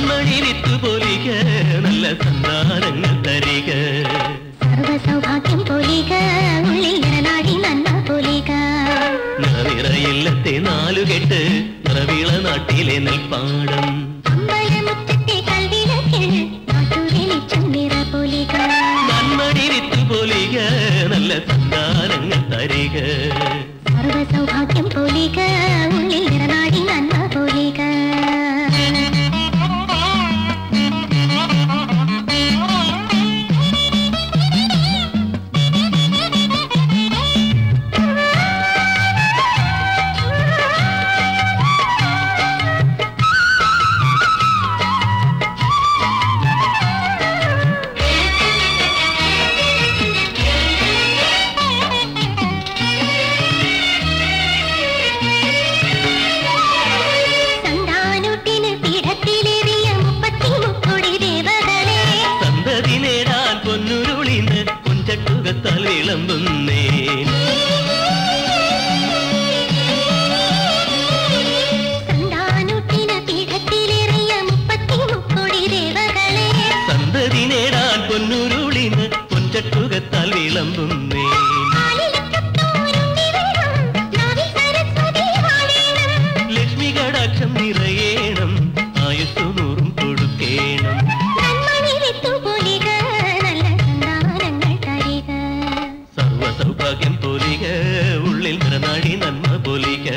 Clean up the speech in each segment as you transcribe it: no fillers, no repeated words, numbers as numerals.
നന്മണി വിത്തുപോലിക നല്ല സന്താനങ്ങൾ തരിക സർവസൗഭാഗ്യം പോലിക ഉള്ളിൽ നിറനാടി നന്മ പോലിക നിറയില്ലത്തെ നാലുകെട്ട് നിറവിള നാട്ടിലെ നെൽപ്പാടം അമ്പലമുറ്റത്തെ കൽവിളക്കിൽ നാട്ടുവെളിച്ചം നിറ പോലിക നന്മണി വിത്തുപോലിക നല്ല സന്താനങ്ങൾ തരിക സർവസൗഭാഗ്യം പോലിക ഉള്ളിൽ നിറനാടി നന്മ പോലിക വിളമ്പുന്നേ സന്തതി നേടാൻ പൊന്നുരുളിന് പൊഞ്ചട്ടുകത്താൽ വിളമ്പുന്നേ ലക്ഷ്മി കടാക്ഷം നിറയേണം ആയുസ്സു നൂറും കൊടുക്കേണം സൗഭാഗ്യം പോലിക ഉള്ളിൽ നിറനാടി നന്മ പോലിക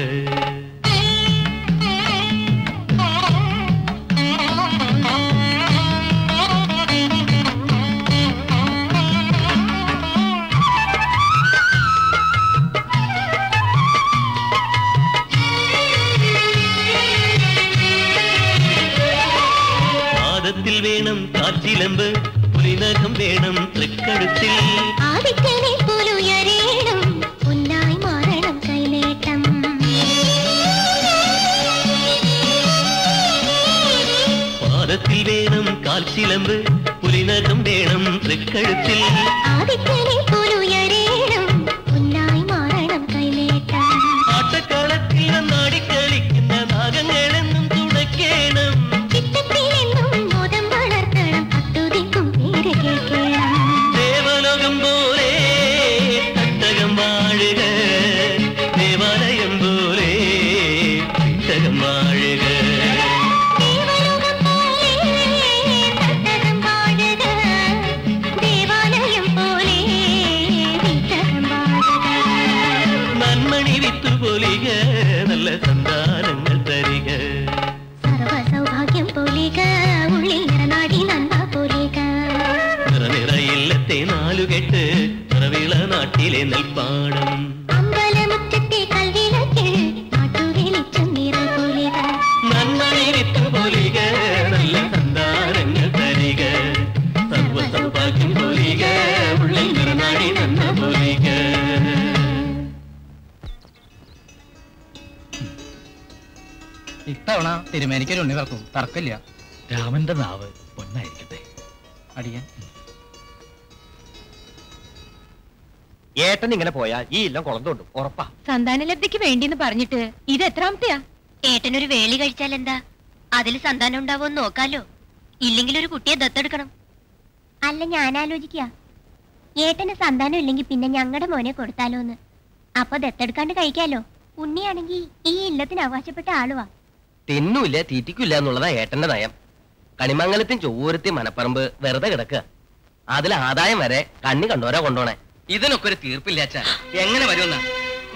പാദത്തിൽ വേണം കാച്ചിലമ്പ് പുലിനകം വേണം തൃക്കഴുത്തിൽ പാദത്തിൽ വേണം കാൽച്ചിലമ്പ് പുലിനകം വേണം തൃക്കഴുത്തിൽ ആട്ടക്കളത്തിൽ നാടിക്കളിക്കുന്ന നാഗങ്ങളെന്നും തുടക്കേണം ദേവലോകം പോലെ തട്ടകം വാഴുക ദേവാലയം പോലെ തട്ടകം വാഴുക നന്മണി വിത്തുപോലിക നല്ല സന്താനങ്ങൾ തരിക സർവസൗഭാഗ്യം പോലിക ഉള്ളിൽ നിറനാടി നന്മ പോലിക നിറയില്ലത്തെ നാലുകെട്ട് നിറവിള നാട്ടിലെ നെൽപ്പാടം അമ്പലമുറ്റത്തെ കൽവിളക്കിൽ നാട്ടുവെളിച്ചം നിറ പോലിക നന്മണി വിത്തുപോലിക നല്ല സന്താനങ്ങൾ തരിക സർവസൗഭാഗ്യം പോലിക ഉള്ളിൽ നിറനാടി നന്മ പോലിക ഇത്തവണ തിരുമേനിക്കൊരു ഉണ്ണി പറക്കും തർക്കമില്ല. രാമന്റെ നാവ് പൊന്നായിരിക്കട്ടെ. അടിയൻ ഏട്ടൻ ഇങ്ങനെ പോയാൽ ഈ ഇല്ലം കുളന്തോണ്ടും ഉറപ്പാ. സന്താനലബ്ധിക്ക് വേണ്ടിന്ന് പറഞ്ഞിട്ട് ഇത് എത്രാമത്തെയാ? ഏട്ടനൊരു വേലി കഴിച്ചാൽ എന്താ? അതിൽ സന്താനം ഉണ്ടാവുമെന്ന് നോക്കാലോ. ഇല്ലെങ്കിൽ ഒരു കുട്ടിയെ ദത്തെടുക്കണം. അല്ല, ഞാൻ ആലോചിക്കുക, ഏട്ടന് സന്താനം ഇല്ലെങ്കിൽ പിന്നെ ഞങ്ങളുടെ മോനെ കൊടുത്താലോന്ന്. അപ്പൊ ദത്തെടുക്കാണ്ട് കഴിക്കാലോ. ഉണ്ണിയാണെങ്കിൽ ഈ ഇല്ലത്തിന് അവകാശപ്പെട്ട ആളുവാ. തിന്നൂല്ല തീറ്റിക്കില്ല എന്നുള്ളതാ ഏട്ടന്റെ നയം. കണിമംഗലത്തും ചൊവ്വൂരത്തെയും മനപ്പറമ്പ് വെറുതെ കിടക്കുക. അതിൽ ആദായം വരെ കണ്ണി കണ്ടോരാ കൊണ്ടോണേ. ഇതിനൊക്കെ ഒരു തീർപ്പില്ലാച്ച എങ്ങനെ വരുമെന്ന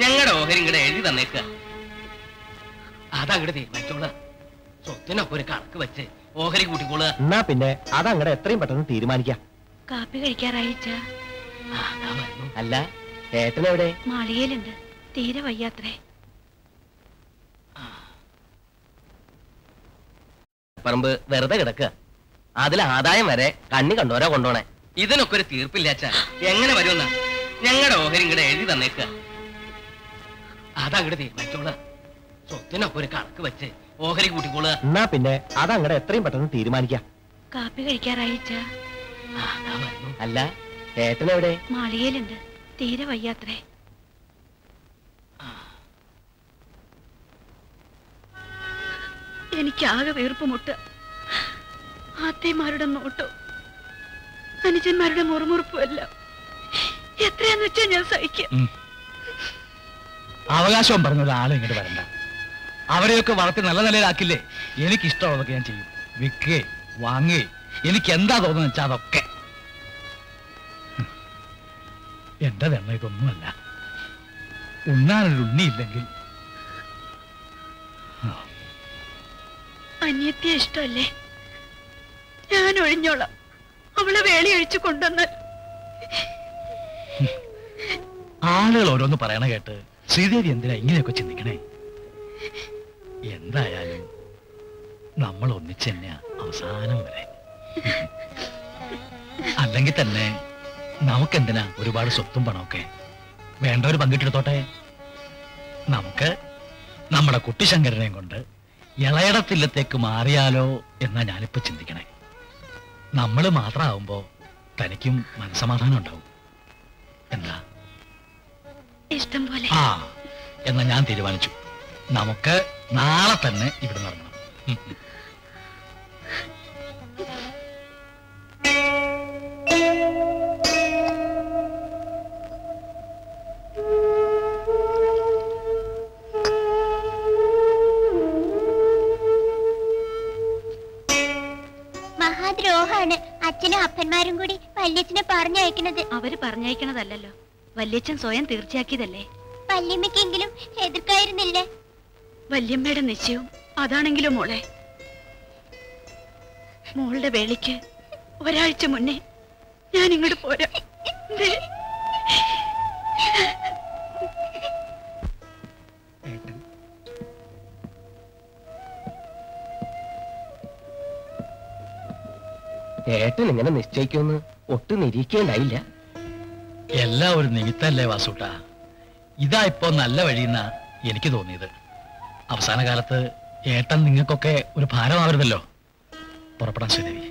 ഞങ്ങളുടെ ഓഹരി ഇങ്ങടെ എഴുതി തന്നേക്കുക. അതങ്ങടെ തീരുമാനിച്ചോള. സ്വത്തിനൊക്കെ ഒരു കണക്ക് വെച്ച് ഓഹരി കൂട്ടിക്കോളുക. എന്നാ പിന്നെ അതങ്ങടെ എത്രയും പെട്ടെന്ന് തീരുമാനിക്കാം. കാപ്പി കഴിക്കാറായിച്ച. അല്ല, ഏട്ടനെവിടെ? മാളികയിലുണ്ട്. തീരെ വയ്യാത്രേ. പറമ്പ് വെറുതെ കിടക്കുക. അതിൽ ആദായം വരെ കണ്ണി കണ്ടോരാ കൊണ്ടോണേ. ഇതിനൊക്കെ ഒരു തീർപ്പില്ലാച്ച എങ്ങനെ വരുമെന്ന ഞങ്ങളുടെ ഓഹരി ഇങ്ങടെ എഴുതി തന്നേക്കുക. അതങ്ങടെ തീരുമാനിച്ചോള. സ്വത്തിനൊക്കെ ഒരു കണക്ക് വെച്ച് ഓഹരി കൂട്ടിക്കോളുക. എന്നാ പിന്നെ അതങ്ങടെ എത്രയും പെട്ടെന്ന് തീരുമാനിക്കാം. കാപ്പി കഴിക്കാറായിച്ച. അല്ല, ഏട്ടനെവിടെ? മാളികയിലുണ്ട്. തീരെ വയ്യാത്രേ. എനിക്കാകെ വീർപ്പ് മുട്ട. ഏട്ടന്മാരുടെ നോട്ടോ അനുജന്മാരുടെ മുറുമുറുപ്പുമല്ല എത്രയാന്ന് വെച്ചാ ഞാൻ സഹിക്കാം. അവകാശവും പറഞ്ഞ ആളും ഇങ്ങോട്ട് വരണ്ട. അവരെയൊക്കെ വളർത്തി നല്ല നിലയിലാക്കില്ലേ. എനിക്കിഷ്ടമുള്ളതൊക്കെ ഞാൻ ചെയ്യും. വിൽക്കേ വാങ്ങേ എനിക്ക് എന്താ തോന്നുന്നു വെച്ചാൽ അതൊക്കെ. എന്റെ വെണ്ണ ഇതൊന്നുമല്ല. ഉണ്ണാനൊരു ഉണ്ണിയില്ലെങ്കിൽ അന്യത്തെ ഇഷ്ടമല്ലേ? ഞാൻ ഒഴിഞ്ഞോളാം. അവളെ വേളി അഴിച്ചു കൊണ്ടുവന്നാൽ. ആളുകൾ ഓരോന്ന് പറയണ കേട്ട് ശ്രീദേവി എന്തിനാ ഇങ്ങനെയൊക്കെ ചിന്തിക്കണേ? എന്തായാലും നമ്മൾ ഒന്നിച്ച് തന്നെയാ അവസാനം വരെ. അല്ലെങ്കിൽ തന്നെ നമുക്കെന്തിനാ ഒരുപാട് സ്വത്തും പണമൊക്കെ? വേണ്ടവര് പങ്കിട്ടെടുത്തോട്ടെ. നമുക്ക് നമ്മുടെ കുട്ടിശങ്കരനെയും കൊണ്ട് ഇളയിടത്തില്ലത്തേക്ക് മാറിയാലോ എന്നാ ഞാനിപ്പോ ചിന്തിക്കണേ. നമ്മൾ മാത്രമാവുമ്പോ തനിക്കും മനസ്സമാധാനം ഉണ്ടാവും. എന്താ? ഇഷ്ടം പോലെ. ആ എന്നാ ഞാൻ തീരുമാനിച്ചു. നമുക്ക് നാളെ തന്നെ ഇവിടെ നടക്കണം. മഹാദ്രോഹാണ് അച്ഛനും അപ്പന്മാരും കൂടി വല്യച്ഛനെ പറഞ്ഞയക്കുന്നത്. അവര് പറഞ്ഞയക്കണതല്ലോ, വല്യച്ഛൻ സ്വയം തീർച്ചയാക്കിയതല്ലേ. വല്യമ്മയ്ക്കെങ്കിലും എതിർക്കായിരുന്നില്ലേ? വല്യമ്മയുടെ നിശ്ചയവും അതാണെങ്കിലോ മോളെ. മോളുടെ വേളിക്ക് ഒരാഴ്ച മുന്നേ ഞാൻ ഇങ്ങോട്ട് പോരാ. ഏട്ടൻ ഇങ്ങനെ നിശ്ചയിക്കുമെന്ന് ഒട്ടും നിരീക്കേണ്ടായില്ല. എല്ലാം ഒരു നിമിത്തല്ലേ വാസൂട്ട. ഇതാ ഇപ്പോ നല്ല വഴിയെന്നാ എനിക്ക് തോന്നിയത്. അവസാന കാലത്ത് ഏട്ടൻ നിങ്ങൾക്കൊക്കെ ഒരു ഭാരമാവരുതല്ലോ. പുറപ്പെടാൻ ശ്രീദേവി.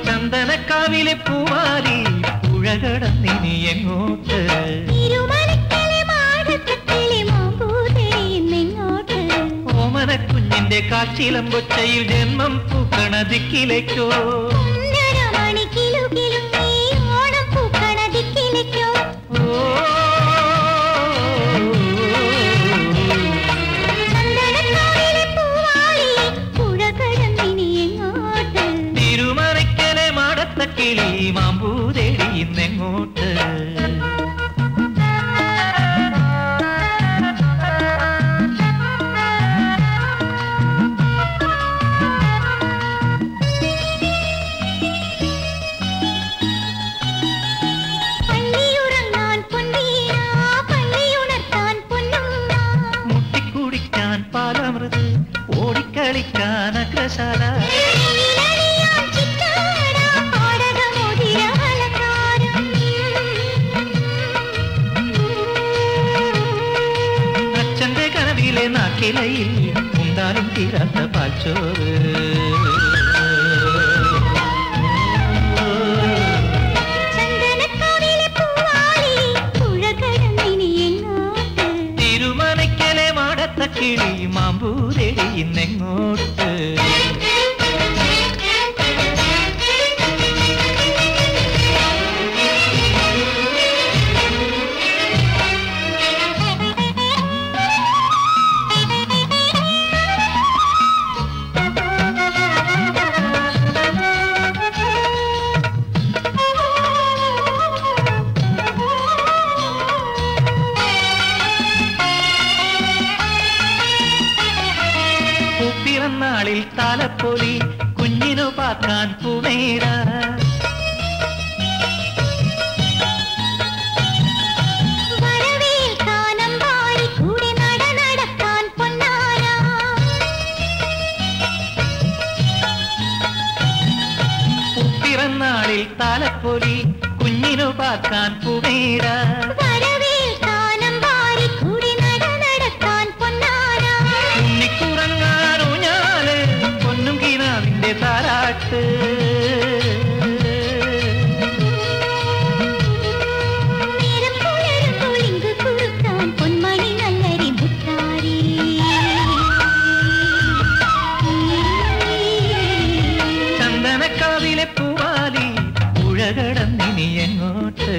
ചന്ദനക്കാവിലെ പൂവാലി പുഴകടന്നിനി എങ്ങോട്ട്? ഓമനക്കുഞ്ഞിന്റെ കാച്ചിലം കൊച്ചയിൽ ജന്മം പൂക്കണ ദിക്കിലേക്കോ? തിരുമലയ്ക്കലെ മാടത്തക്കിളി മാമ്പൂതേടി ഇന്നെങ്ങോട്ട്? മുട്ടിക്കുടിക്കാൻ പാലമൃത്, ഓടിക്കളിക്കാൻ അഗ്രശാല. അച്ഛന്റെ കനവിലെ നാക്കിലയിൽ ഉണ്ടാലും തീരാത്ത പാൽച്ചോറ്. തിരുമലയ്ക്കലെ മാടത്തക്കിളി മാമ്പൂതേടി ഇന്നെങ്ങോട്ട്? പിറന്നാളിൽ താലപ്പൊലി കുഞ്ഞിനു പാക്കാൻ പൂമേട. വരവേൽക്കാൻ താലപ്പൊലി കുഞ്ഞിനു പാക്കാൻ പുകയിട ഉണ്ണിക്കുറങ്ങാനൂഞ്ഞാല് പൊന്നും കിനാവിന്റെ താരാട്ട് ചന്ദനക്കാവിലെ പൂവാലി പുഴകടന്നിനി എങ്ങോട്ട്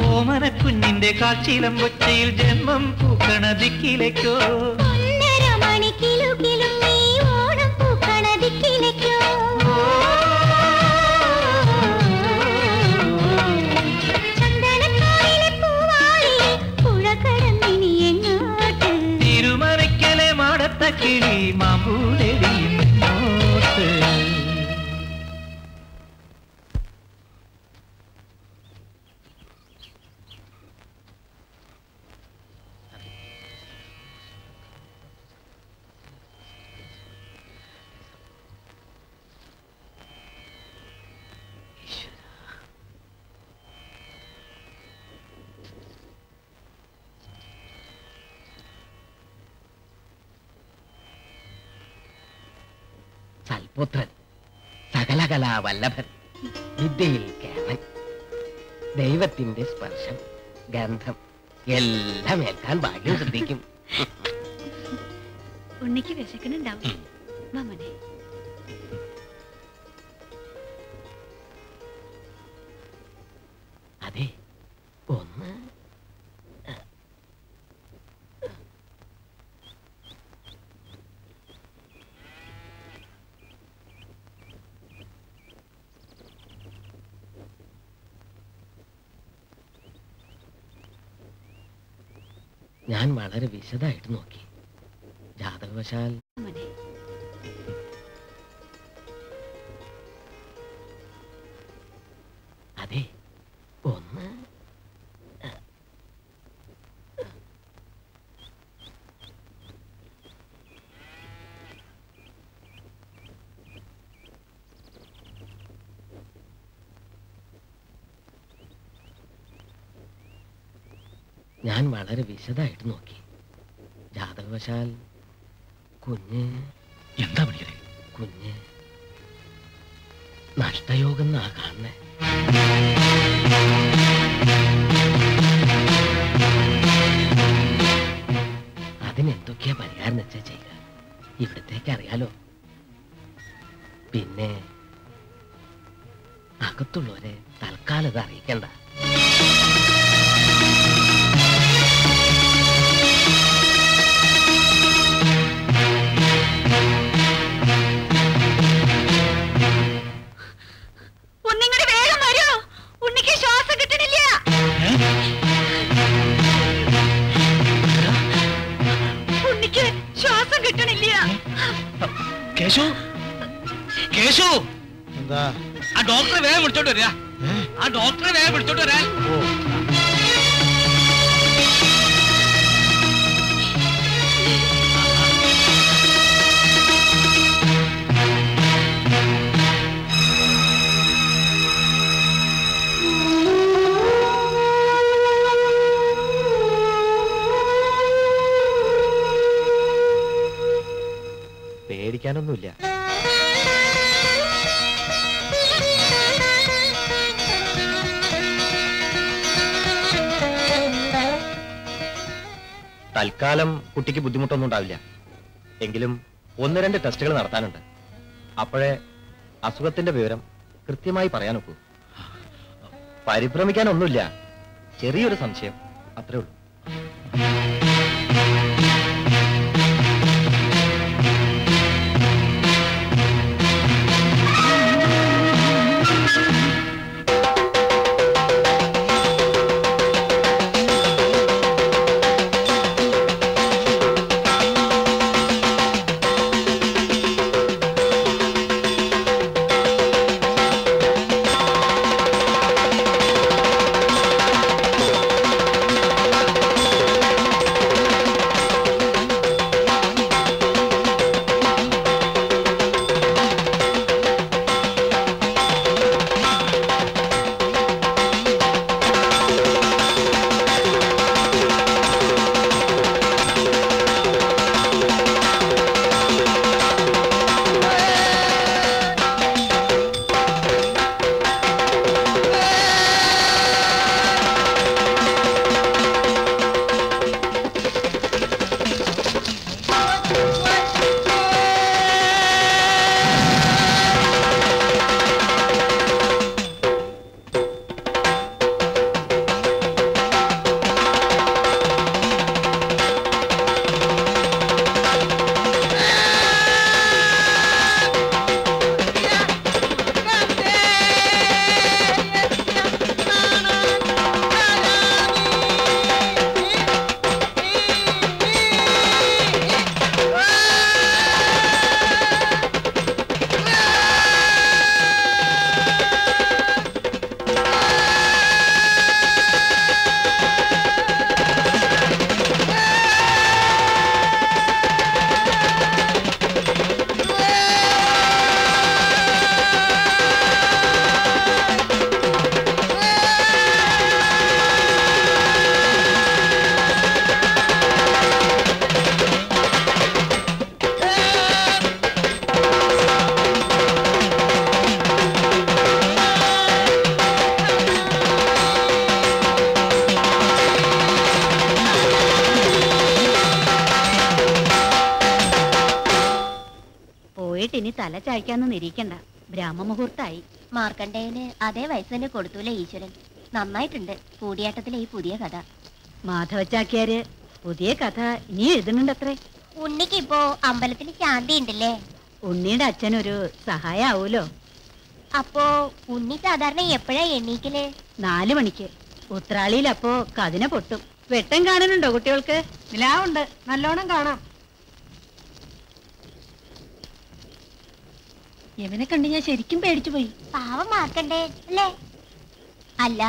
ഓമനക്കുഞ്ഞിന്റെ കാച്ചിലം കൊച്ചയിൽ ജന്മം പൂക്കണ ദിക്കിലേക്കോ തിരുമലയ്ക്കലെ മാടത്ത കിളി മാമ്പൂലെടിയിങ്ങോട്ട് സൽപുത്രൻ സകലകലാ വല്ലഭൻ വിദ്യയിൽ കേമൻ ദൈവത്തിന്റെ സ്പർശം ഗന്ധം എല്ലാം ഏൽക്കാൻ ഭാഗ്യം ശ്രദ്ധിക്കും. ഉണ്ണിക്ക് വിശക്കണുണ്ടാവും മാമനെ. അതെ ഒന്ന് ഞാൻ വളരെ വിശദമായിട്ട് നോക്കി. ജാതകവശാൽ മാമനെ അതെ ഒന്ന് ഞാൻ വളരെ വിശദമായിട്ട് നോക്കി. ജാതകവശാൽ കുഞ്ഞ് എന്താ പണിക്കരെ? കുഞ്ഞ് നഷ്ടയോഗം എന്നാ കാണുന്നേ. അതിനെന്തൊക്കെയാ പരിഹാരം വെച്ചാ ചെയ്യുക? ഇവിടത്തേക്ക് അറിയാലോ. പിന്നെ അകത്തുള്ളവരെ തൽക്കാലം ഇത് അറിയിക്കണ്ട. ഒന്നിങ്ങടെ വേഗം വരൂ, ഉണ്ണിക്ക് ശ്വാസം കിട്ടണില്ല. ഉണ്ണിക്ക് ശ്വാസം കിട്ടണില്ല. കേശു, കേശു, എന്താ ആ ഡോക്ടറെ വേഗം വിളിച്ചോട്ട് വരിക. ആ ഡോക്ടറെ വേഗം വിളിച്ചോട്ട് വരാൻ. പേടിക്കാനൊന്നുമില്ല. തൽക്കാലം കുട്ടിക്ക് ബുദ്ധിമുട്ടൊന്നും ഉണ്ടാവില്ല. എങ്കിലും 1-2 ടെസ്റ്റുകൾ നടത്താനുണ്ട്. അപ്പോഴേ അസുഖത്തിന്റെ വിവരം കൃത്യമായി പറയാനൊക്കൂ. പരിഭ്രമിക്കാനൊന്നുമില്ല. ചെറിയൊരു സംശയം, അത്രേ ഉള്ളൂ. തല ചായ്ക്കാന്നൊന്നും ഇരിക്കണ്ട. ബ്രാഹ്മമുഹൂർത്തായി. മാർക്കണ്ഡേയന് അതേ വയസ്സ് തന്നെ കൊടുത്തൂലേ ഈശ്വരൻ. നന്നായിട്ടുണ്ട് കൂടിയാട്ടത്തിലെ ഈ പുതിയ കഥ. മാധവച്ചാക്യാര് പുതിയ കഥ ഇനി എഴുതുന്നുണ്ടത്രേ. ഉണ്ണിക്കിപ്പോ അമ്പലത്തിൽ ശാന്തി ഉണ്ടല്ലേ? ഉണ്ണിയുടെ അച്ഛനൊരു സഹായം ആവൂലോ. അപ്പോ ഉണ്ണി സാധാരണ എപ്പോഴാ എണ്ണീക്കല്? 4 മണിക്ക്. ഉത്രാളിയിൽ അപ്പോ കതിന പൊട്ടും. വെട്ടം കാണാനുണ്ടോ കുട്ടികൾക്ക്? നിലാവുണ്ട്, നല്ലോണം കാണാം. യവനെ കണ്ട് ഞാൻ ശരിക്കും പേടിച്ചു പോയി. പാവം മാർക്കണ്ടേ അല്ലേ? അല്ല,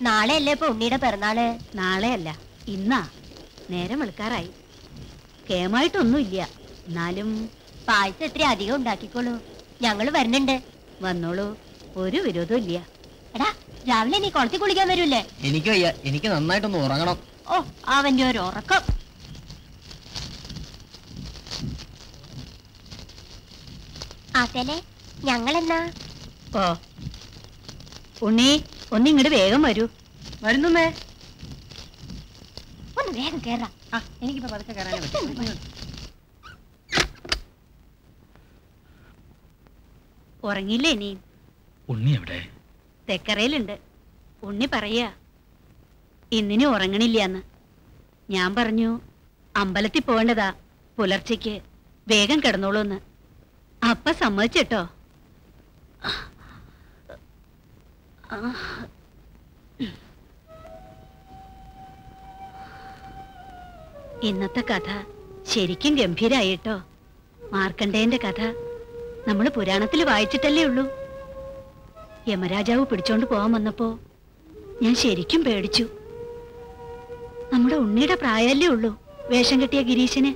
നാളെ അല്ലേ ഇപ്പൊ ഉണ്ണിയുടെ പിറന്നാള്? നാളെ അല്ല, ഇന്നാ. നേരം വെളുക്കാറായി. കേമായിട്ടൊന്നുമില്ല. എന്നാലും പായസം എത്ര അധികം ഉണ്ടാക്കിക്കോളൂ, ഞങ്ങള് വരുന്നുണ്ട്. വന്നോളൂ, ഒരു വിരോധവും ഇല്ല. എടാ, രാവിലെ നീ കുളത്തിൽ കുളിക്കാൻ വരൂല്ലേ? എനിക്ക് വയ്യ, എനിക്ക് നന്നായിട്ടൊന്ന് ഉറങ്ങണം. ഓ, അവന്റെ ഒരു ഉറക്കം. ആത്തല്ലേ, ഞങ്ങളെന്നാ? ഓ ഉണ്ണി, ഒന്നിങ്ങോട്ട് വേഗം വരൂ. വരുന്നേ. ഒന്ന് വേഗം കേറാം. എനിക്കിപ്പോ പതുക്കെ കയറാനേ പറ്റും. ഉറങ്ങിയില്ലേ ഇനി? ഉണ്ണി എവിടെ? തെക്കറയിലുണ്ട്. ഉണ്ണി പറയാ ഇന്നിനി ഉറങ്ങണില്ലാന്ന്. ഞാൻ പറഞ്ഞു അമ്പലത്തിൽ പോകേണ്ടതാ, പുലർച്ചയ്ക്ക് വേഗം കിടന്നോളൂന്ന്. അപ്പ സമ്മതിച്ചേട്ടോ. ഇന്നത്തെ കഥ ശരിക്കും ഗംഭീരായിട്ടോ. മാർക്കണ്ഡേയന്റെ കഥ നമ്മൾ പുരാണത്തിൽ വായിച്ചിട്ടല്ലേ ഉള്ളൂ. യമരാജാവ് പിടിച്ചോണ്ട് പോകാൻ വന്നപ്പോ ഞാൻ ശരിക്കും പേടിച്ചു. നമ്മുടെ ഉണ്ണിയുടെ പ്രായമല്ലേ ഉള്ളൂ വേഷം കെട്ടിയ ഗിരീശന്.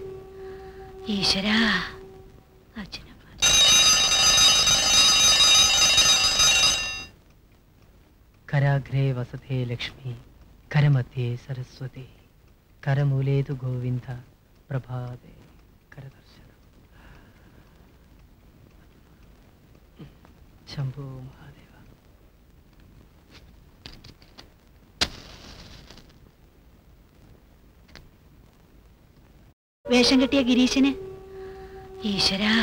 ഈശ്വരാ, കരാഗ്രേ വസതേ ലക്ഷ്മി, കരമധ്യേ സരസ്വതി, കരമൂലേതു ഗോവിന്ദ, പ്രഭാതേ കരദർശനം. ശംഭോ മഹാദേവ. വേഷം കെട്ടിയ ഗിരീശന്. ഈശ്വരാ,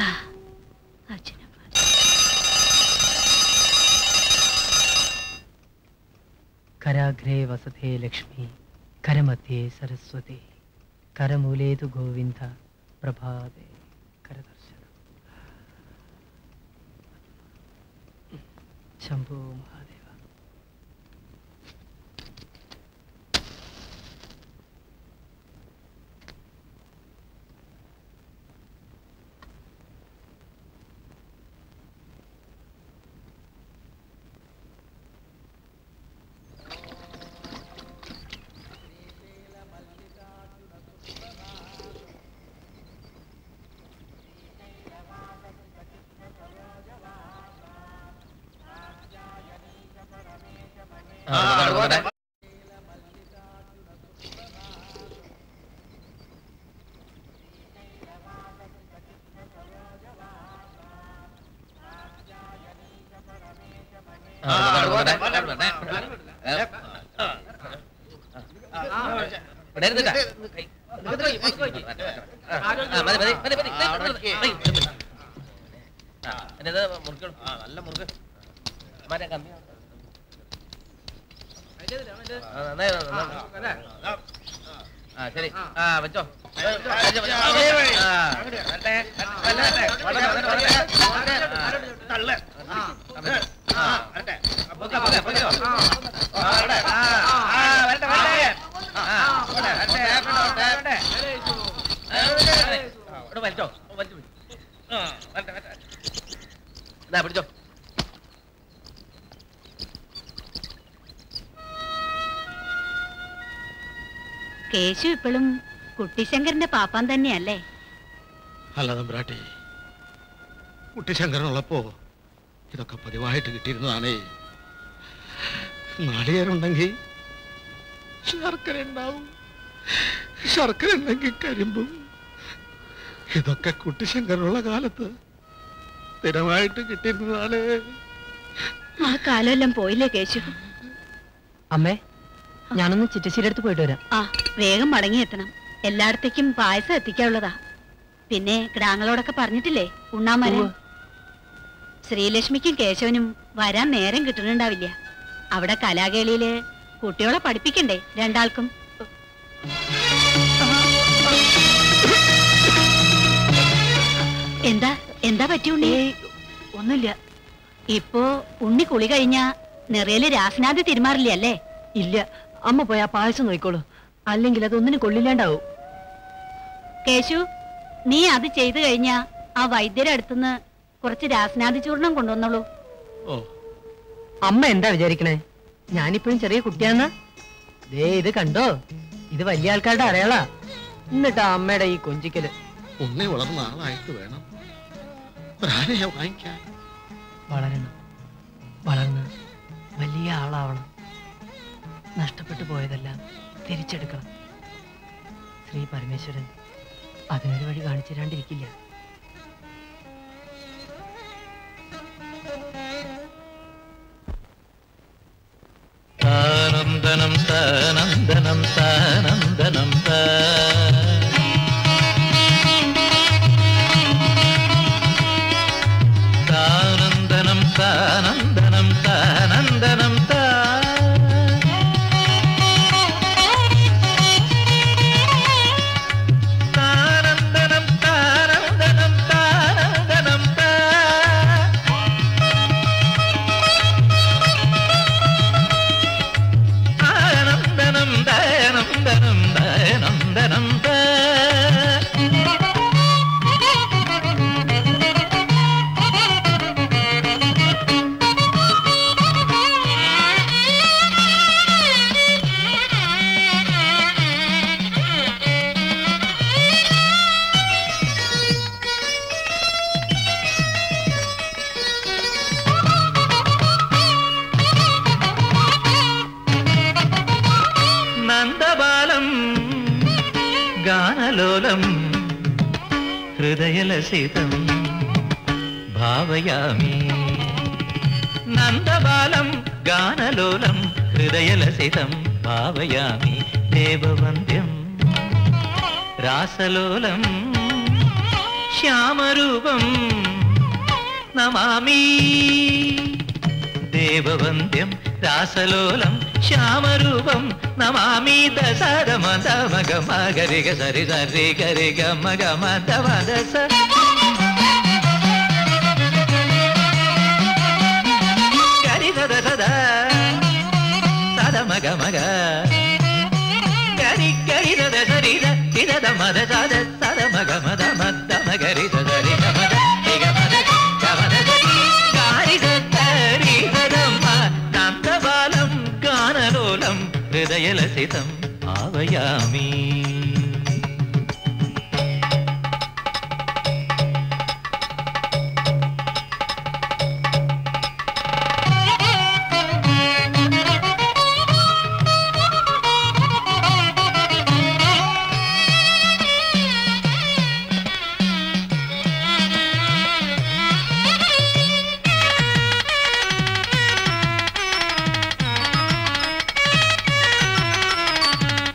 കരാഗ്രേ വസതേ ലക്ഷ്മി, കരമധ്യേ സരസ്വതി, കരമൂലേതു ഗോവിന്ദ, പ്രഭാതേ കരദർശനം. ശംഭോ മഹാദേവ. നല്ല മുറുക്ക് ശരി. വെച്ചോ. പിടിച്ചോ. കേശു ഇപ്പോഴും കുട്ടിശങ്കരന്റെ പാപ്പാൻ തന്നെയല്ലേ? അല്ല തമ്പ്രാട്ടി, കുട്ടിശങ്കരനുള്ളപ്പോ ഇതൊക്കെ പതിവായിട്ട് കിട്ടിയിരുന്നതാണേ. നാളികേരുണ്ടെങ്കിൽ ശർക്കര ഉണ്ടാവും, ശർക്കര ഉണ്ടെങ്കിൽ കരിമ്പും. ഇതൊക്കെ കുട്ടിശങ്കരനുള്ള കാലത്ത് സ്ഥിരമായിട്ട് കിട്ടിയിരുന്നതാണ്. ആ കാലമെല്ലാം പോയില്ലേ കേശു? അമ്മേ, ഞാനൊന്ന് ചിറ്റശ്ശേരിയടുത്ത് പോയിട്ട് വരാം. ആ, വേഗം മടങ്ങിയെത്തണം. എല്ലായിടത്തേക്കും പായസം എത്തിക്കാനുള്ളതാ. പിന്നെ ഗ്രാങ്ങളോടൊക്കെ പറഞ്ഞിട്ടില്ലേ ഉണ്ണാമനെ? ശ്രീലക്ഷ്മിക്കും കേശവനും വരാൻ നേരം കിട്ടുന്നുണ്ടാവില്ല. അവിടെ കലാകേളിയില് കുട്ടികളെ പഠിപ്പിക്കണ്ടേ രണ്ടാൾക്കും? എന്താ എന്താ പറ്റിയുണ്ണി? ഒന്നുമില്ല. ഇപ്പോ ഉണ്ണി കുളി കഴിഞ്ഞ നിറയില് രാസനാഥി തിരുമാറില്ല അല്ലേ? ഇല്ല, അമ്മ പോയി ആ പായസം നോക്കിക്കോളൂ, അല്ലെങ്കിൽ അതൊന്നിനും കൊള്ളില്ലാണ്ടാവും. കേശു, നീ അത് ചെയ്തു കഴിഞ്ഞാ ആ വൈദ്യരെ അടുത്തുനിന്ന് കുറച്ച് രാസനാഥി ചൂർണം കൊണ്ടുവന്നോളൂ. അമ്മ എന്താ വിചാരിക്കണേ? ഞാനിപ്പോഴും ചെറിയ കുട്ടിയാന്നാ? ദേ ഇത് കണ്ടോ, ഇത് വലിയ ആൾക്കാരുടെ അടയാളാ. എന്നിട്ടാ അമ്മയുടെ ഈ കൊഞ്ചിക്കല്. ഉണ്ണി വളർന്ന ആളായിട്ട് വേണം ഒരാനയെ വാങ്ങിക്കാൻ. വളരണം, വളർന്ന് വലിയ ആളാവണം. നഷ്ടപ്പെട്ടു പോയതെല്ലാം തിരിച്ചെടുക്കണം. ശ്രീ പരമേശ്വരൻ അതിനൊരു വഴി കാണിച്ചു തരാണ്ടിരിക്കില്ല. താനന്ദനം താനന്ദനം താനന്ദനം താനന്ദനം താനന്ദനം താനന്ദനം താനന്ദനം താനന്ദനം താനന്ദനം ആനന്ദനം ദയനന്ദനം ദയനന്ദനം നന്ദബാലം ഗാനലോലം ഹൃദയലസിതം ഭാവയാമി. നന്ദബാലം ഗാനലോലം ഹൃദയലസിതം ഭാവയാമി. ദേവവന്ദ്യം രാസലോലം ശ്യാമരൂപം നമാമി. ദേവവന്ദ്യം രാസലോലം ശ്യാമരൂപം നമാമി. ദസരമദമഗമഗരിഗ സരി സരി ഗരിഗ മഗമദമദസ ഗരി സദ സദ സദമഗമഗ ഗരി ഗരി സദ സരി സദ മദ സദ സദമഗമദ മദ്ദമഗരി സരി ഗമദ ഗമദ ഗമദ ഗരി സരി സദമ. നന്ദബാലം ഗാനലോലം ഹൃദയലസിതം ഭാവയാമി.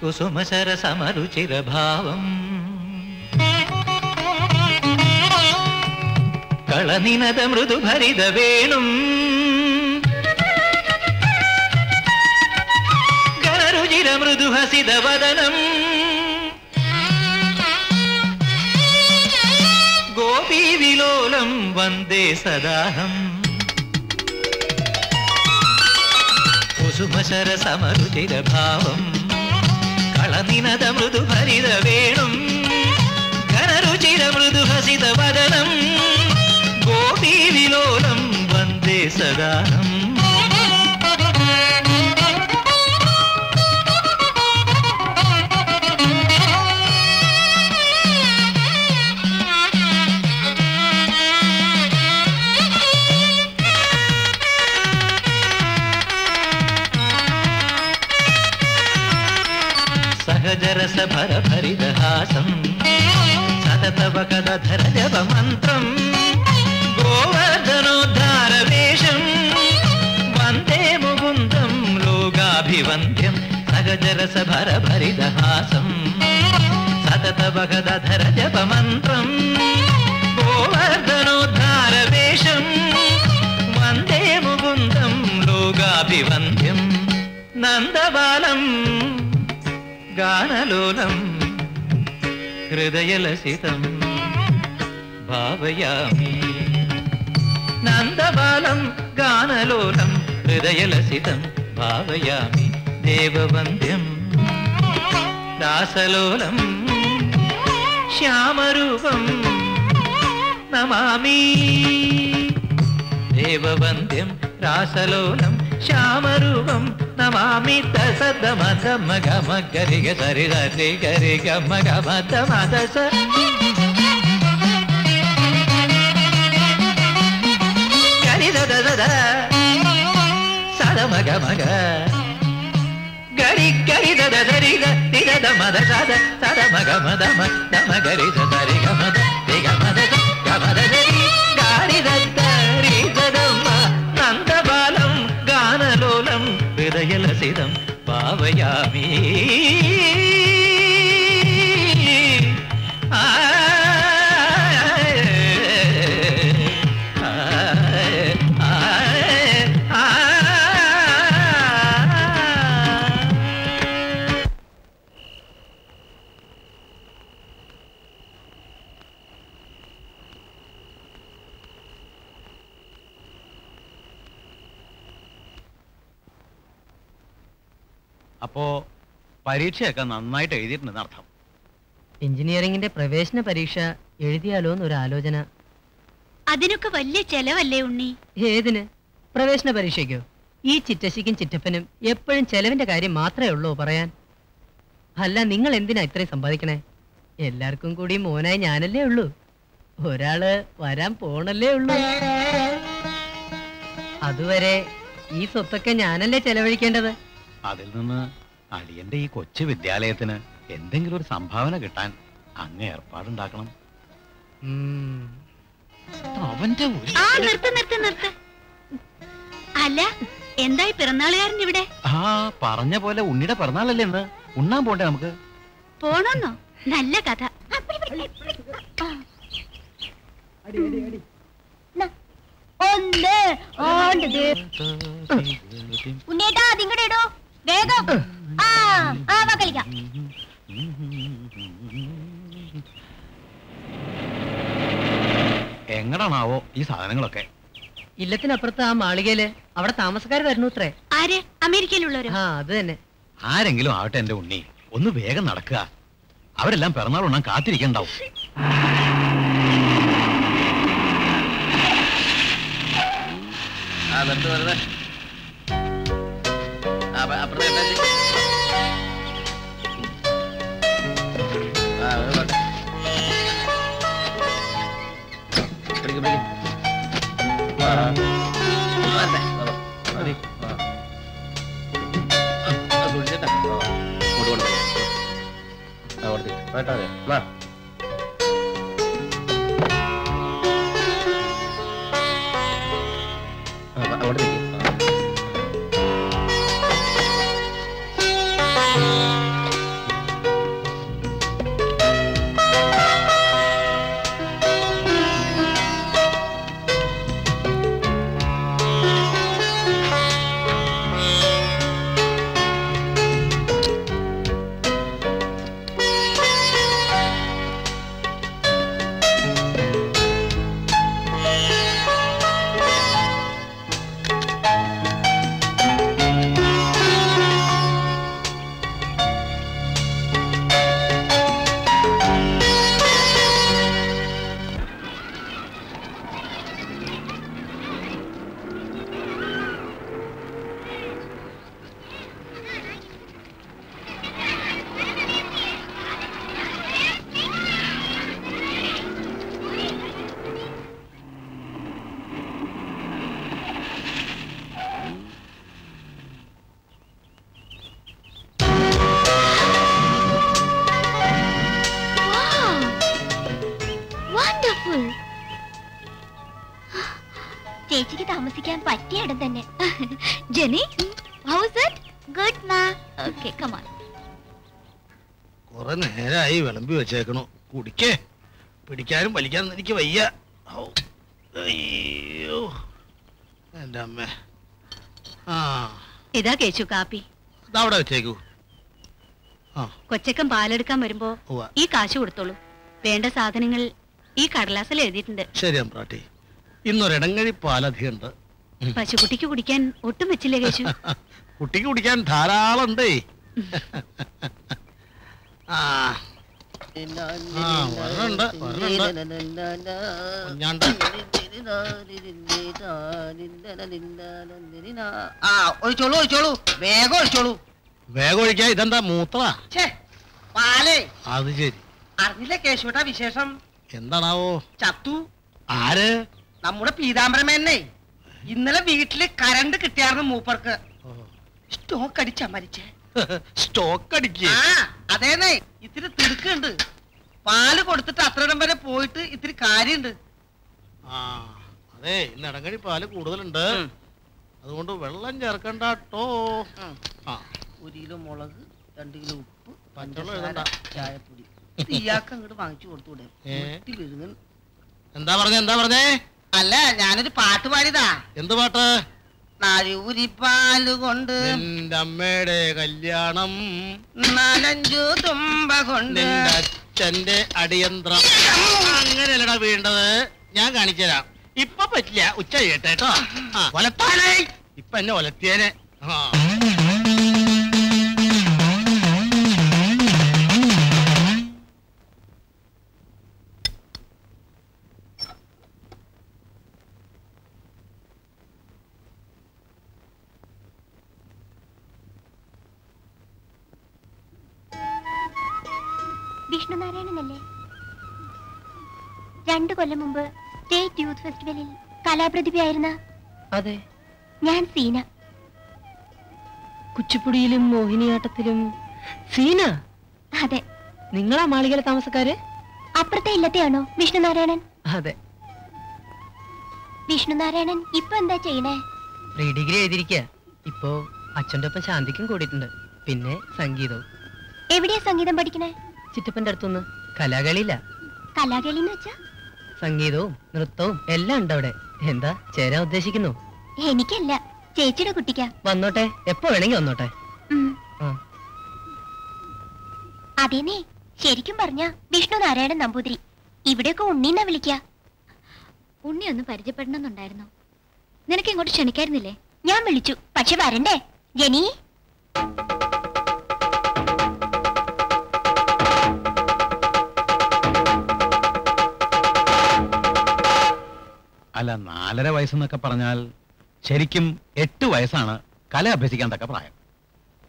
കുസുമശരസമരുചിരഭാവം കളനിനദ മൃദുഭരിത വേണും ഗണരുചിര മൃദുഹസിത വദനം ഗോപീവിലോലം വന്ദേ സദാഹം. കുസുമശരസമരുചിരഭാവം കളനിനദ മൃദുഭരിത വേണും ഘനരുചിര മൃദുഹസിത വദനം ഗോപീവിലോലം വന്ദേ സദാഹം. സഹജരസഭരഭരിതഹാസം സതതവകധര ജപമന്ത്രം ഗോവർദ്ധനോദ്ധാരവേഷം വന്ദേ മുകുന്ദം ലോകാഭിവന്ദ്യം. സഹജരസഭരഭരിതഹാസം സതതവകധര ജപമന്ത്രം ഗോവർദ്ധനോദ്ധാരവേഷം അഭിവന്ദ്യം നന്ദബാലം ഗാനലോലം ഹൃദയലസിതം ഭാവയാമി നന്ദബാലം ഗാനലോലം ഹൃദയലസിതം ഭാവയാമി ദേവവന്ദ്യം ദാസലോലം ശ്യാമരൂപം നമാമി ദേവവന്ദ്യം രാസലോലം ശ്യാമരൂപം നമാമി തസദമ ഗമ ഗരിഗ സരി സരി ഗരി ഗമ ഗമ തമദസ ഗരി ദദ ദദ സദമ ഗമ ഗ ഗരി ഗരി ദദ ദരി ഗ തി ദദ മദ സദ സദമ ഗമ ദമ ദമ ഗരി സരി ഗമ ദ തി ഗമ ദ ഗമ ദ ദരി ഗരി ദദ രി ദദമ നന്ദബാലം ഗാനലോലം ഹൃദയലസിതം ഭാവയാമി അപ്പോ പരീക്ഷയൊക്കെ നന്നായിട്ട് എഴുതിയിട്ടുണ്ടെന്ന് അർത്ഥം. എഞ്ചിനീയറിംഗിന്റെ പ്രവേശന പരീക്ഷ എഴുതിയാലോ എന്നൊരു ആലോചന. അതിനൊക്കെ വലിയ ചെലവല്ലേ ഉണ്ണി? ഏതിന്? പ്രവേശന പരീക്ഷയ്ക്കോ? ഈ ചിറ്റശിക്കും ചിറ്റപ്പനും എപ്പോഴും ചെലവിന്റെ കാര്യം മാത്രമേ ഉള്ളൂ പറയാൻ. അല്ല, നിങ്ങൾ എന്തിനാ ഇത്രയും സമ്പാദിക്കണേ? എല്ലാവർക്കും കൂടി മോനായി ഞാനല്ലേ ഉള്ളൂ. ഒരാള് വരാൻ പോണല്ലേ ഉള്ളൂ. അതുവരെ ഈ സ്വത്തൊക്കെ ഞാനല്ലേ ചെലവഴിക്കേണ്ടത്. അതിൽ നിന്ന് അടിയന്റെ ഈ കൊച്ചു വിദ്യാലയത്തിന് എന്തെങ്കിലും ഒരു സംഭാവന കിട്ടാൻ അങ്ങ് ഏർപ്പാടുണ്ടാക്കണം. അവന്റെ നിർത്ത്. അല്ല, എന്തായി പിറന്നാളുകാരൻ ഇവിടെ? ആ പറഞ്ഞ പോലെ ഉണ്ണിയുടെ പിറന്നാളല്ലേ ഇന്ന്. ഉണ്ണാൻ പോണ്ടേ നമുക്ക്? പോണോന്നോ? നല്ല കഥ. ഉണ്ണേട്ടാ അതിങ്ങടെ ഇടോ വേഗം. കളിക്കാം. എങ്ങടാണാവോ ഈ സാധനങ്ങളൊക്കെ? ഇല്ലത്തിനപ്പുറത്ത് ആ മാളികയില് അവിടെ താമസക്കാർ വരുന്നു അത്രേ. ആര്? അമേരിക്കയിലുള്ളവരോ? ആ അത് തന്നെ. ആരെങ്കിലും ആവട്ടെ എന്റെ ഉണ്ണി, ഒന്ന് വേഗം നടക്കുക. അവരെല്ലാം പിറന്നാൾ ഉണ്ണാൻ കാത്തിരിക്കണ്ടാവും. ചേച്ചിക്ക് താമസിക്കാൻ പറ്റിയ ഇടം തന്നെ. Jeni, how is it? Good ma. Okay, come on. കുറെ നേരമായി വിളമ്പി വെച്ചേക്കണു. കുടിക്കേ. പിടിക്കാനും വലിക്കാനും എനിക്ക് വയ്യ. അയ്യോ എന്റെ അമ്മ. ആ ഇതാ കേശു കാപ്പി. ഇതവിടെ വെച്ചേക്കൂ. ആ കൊച്ചക്കൻ പാലെടുക്കാൻ വരുമ്പോ ഉവ്വ. ഈ കാശ് കൊടുത്തോളൂ. വേണ്ട സാധനങ്ങൾ ഈ കടലാസിൽ എഴുതിയിട്ടുണ്ട്. ശരി അമ്പ്രാട്ടി, ഇന്നൊരിടങ്ങഴി പാലധികമുണ്ട്. പശുക്കുട്ടിക്ക് കുടിക്കാൻ ഒട്ടും വെച്ചില്ലേ കേശു? കുട്ടിക്ക് കുടിക്കാൻ ധാരാളം ഉണ്ടേ. ആ വരണുണ്ട് കുഞ്ഞാണ്ട്. ഒഴിച്ചോളൂ ഒഴിച്ചോളൂ, വേഗം ഒഴിച്ചോളൂ. വേഗം ഒഴിക്കാ. ഇതെന്താ മൂത്ര? പാലേ. അത് ശരി. അറിഞ്ഞില്ല കേശുട്ടാ വിശേഷം? എന്താണാവോ? ചത്തു. ആര്? നമ്മുടെ പീതാംബരമേനെ. ഇന്നലെ വീട്ടില് കരണ്ട് കിട്ടിയായിരുന്നു മൂപ്പർക്ക്. സ്റ്റോക്ക് അടിച്ചാ മരിച്ചേ. സ്റ്റോക്ക് അടിക്കുക? അതേന്നേ, ഇത്തിരി തിടുക്കുണ്ട്. പാല് കൊടുത്തിട്ട് അത്രയിടം വരെ പോയിട്ട് ഇത്തിരി കാര്യണ്ട്. ആ അതെ, ഇന്ന് ഇടങ്ങഴി പാല് കൂടുതലുണ്ട്. അതുകൊണ്ട് വെള്ളം ചേർക്കണ്ടോ. 1 കിലോ മുളക്, 2 കിലോ ഉപ്പ്, പഞ്ചസാര, ചായപ്പൊടി. ഇയാൾക്ക് അങ്ങോട്ട് വാങ്ങിച്ചു കൊടുത്തൂടെ? എന്താ പറഞ്ഞേ? അല്ല, ഞാനൊരു പാട്ട് പാടിയതാ. എന്ത് പാട്ട്? നാഴൂരിപ്പാല് കൊണ്ട് നിന്റെ അമ്മയുടെ കല്യാണം, 4-5 തുമ്പ കൊണ്ട് നിന്റെ അച്ഛന്റെ അടിയന്ത്രം. അങ്ങനെയല്ലടാ വീണ്ടത്. ഞാൻ കാണിച്ചുതരാം. ഇപ്പൊ പറ്റില്ല, ഉച്ച കേട്ടോ. ഒലത്താനേ, ഇപ്പൊ എന്നെ ഒലത്തിയേനെ. വിഷ്ണുനാരായണനല്ലേ? 2 കൊല്ലം മുമ്പ് സ്റ്റേറ്റ് യൂത്ത് ഫെസ്റ്റിവലിൽ കലാപ്രതിഭയായിരുന്ന? അതെ, ഞാൻ സീന. കുച്ചിപ്പുടിയിലും മോഹിനിയാട്ടത്തിലും സീന? അതെ. നിങ്ങളാ മാളികയിലെ താമസക്കാര്? അപ്പുറത്തെ ഇല്ലത്തെയാണോ വിഷ്ണുനാരായണൻ? അതെ. വിഷ്ണുനാരായണൻ ഇപ്പൊ എന്താ ചെയ്യണേ? പ്രീ ഡിഗ്രി എഴുതിയിരിക്കുക. ഇപ്പോ അച്ഛൻ്റെ ഒപ്പം ശാന്തിക്കും കൂടിയിട്ടുണ്ട്. പിന്നെ സംഗീതവും. എവിടെയാ സംഗീതം പഠിക്കണേ? ചിറ്റപ്പന്റെ അടുത്തുനിന്ന്. കലാകളിയില്ല. കലാകളി എന്ന് വെച്ചാ? സംഗീതവും നൃത്തവും എല്ലാം ഉണ്ട് അവിടെ. എന്താ, ചേരാൻ ഉദ്ദേശിക്കുന്നു? എനിക്കല്ല, ചേച്ചിയുടെ കുട്ടിക്കാ. വന്നോട്ടെ, എപ്പോ വേണമെങ്കിൽ വന്നോട്ടെ. അതേനേ, ശരിക്കും പറഞ്ഞ വിഷ്ണുനാരായണൻ നമ്പൂതിരി. ഇവിടെയൊക്കെ ഉണ്ണീന്നാ വിളിക്ക. ഉണ്ണി ഒന്ന് പരിചയപ്പെടണമെന്നുണ്ടായിരുന്നു. നിനക്ക് ഇങ്ങോട്ട് ക്ഷണിക്കായിരുന്നില്ലേ? ഞാൻ വിളിച്ചു, പക്ഷെ വരണ്ടേ? ജെനി, അല്ല, 4.5 വയസ്സെന്നൊക്കെ പറഞ്ഞാൽ ശരിക്കും 8 വയസ്സാണ് കല അഭ്യസിക്കാൻ തക്ക പ്രായം.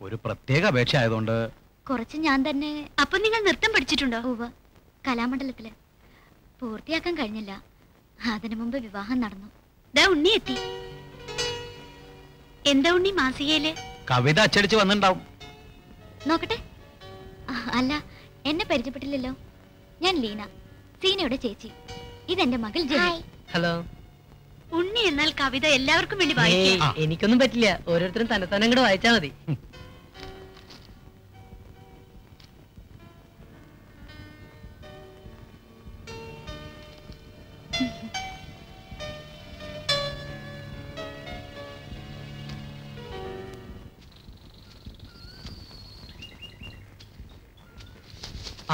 ഒരു പ്രത്യേക അപേക്ഷ ആയതുകൊണ്ട് കുറച്ച് ഞാൻ തന്നെ. അപ്പൊ നിങ്ങൾ നൃത്തം പഠിച്ചിട്ടുണ്ടോ? ഉവ്വ്, കലാമണ്ഡലത്തില്. പൂർത്തിയാക്കാൻ കഴിഞ്ഞില്ല. അതിനു മുമ്പ് വിവാഹം നടന്നു. ദാ ഉണ്ണി എത്തി. എന്താ ഉണ്ണി മാസികയില്? കവിത അച്ചടിച്ച് വന്നിണ്ടാവും. നോക്കട്ടെ. അല്ല, എന്നെ പരിചയപ്പെട്ടില്ലല്ലോ. ഞാൻ ലീന, സീനയുടെ ചേച്ചി. ഇതെന്റെ മകൾ ജെനി. ഹലോ. ഉണ്ണി എന്നാൽ കവിത എല്ലാവർക്കും വേണ്ടി വായിക്കേ. എനിക്കൊന്നും പറ്റില്ല. ഓരോരുത്തരും തന്നെത്താനെ അങ്ങോട്ട് വായിച്ചാ മതി.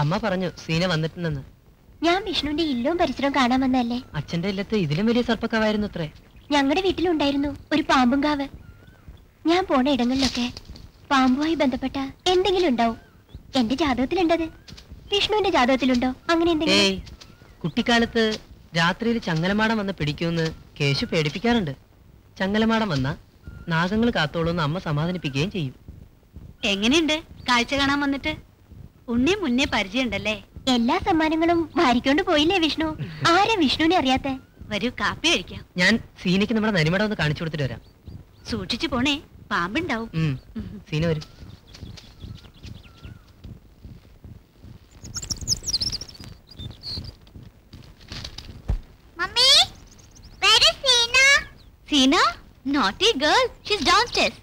അമ്മ പറഞ്ഞു സീന വന്നിട്ടുണ്ടെന്ന്. ഞാൻ വിഷ്ണുവിന്റെ ഇല്ലവും പരിസരവും കാണാൻ വന്നല്ലേ. അച്ഛന്റെ ഇല്ലത്ത് ഇതിലും വലിയ സർപ്പക്കാവായിരുന്നു അത്രേ. ഞങ്ങളുടെ വീട്ടിലുണ്ടായിരുന്നു ഒരു പാമ്പും കാവ്. ഞാൻ പോണ ഇടങ്ങളിലൊക്കെ പാമ്പുമായി ബന്ധപ്പെട്ട എന്തെങ്കിലും ഉണ്ടാവും. എന്റെ ജാതകത്തിലുണ്ടത്. വിഷ്ണുവിന്റെ ജാതകത്തിലുണ്ടോ അങ്ങനെ എന്തെങ്കിലും? കുട്ടിക്കാലത്ത് രാത്രിയിൽ ചങ്ങലമാടം വന്ന് പിടിക്കുമെന്ന് കേശു പേടിപ്പിക്കാറുണ്ട്. ചങ്ങലമാടം വന്ന നാഗങ്ങൾ കാത്തോളൂന്ന് അമ്മ സമാധാനിപ്പിക്കുകയും ചെയ്യും. എങ്ങനെയുണ്ട് കാഴ്ച കാണാൻ വന്നിട്ട്? ഉണ്ണി മുന്നേ പരിചയമുണ്ടല്ലേ? എല്ലാ സമ്മാനങ്ങളും ഭാരിക്കൊണ്ട് പോയില്ലേ വിഷ്ണു? ആരാ വിഷ്ണുവിനെ അറിയാത്തെ? വരൂ, കാപ്പി കഴിക്കാം. ഞാൻ സീനയ്ക്ക് നമ്മുടെ നരിമടം ഒന്ന് കാണിച്ചു കൊടുത്തിട്ട് വരാം. സൂക്ഷിച്ചു പോണേ, പാമ്പുണ്ടാവും. സീന വരും. Seena, naughty girl, she's downstairs.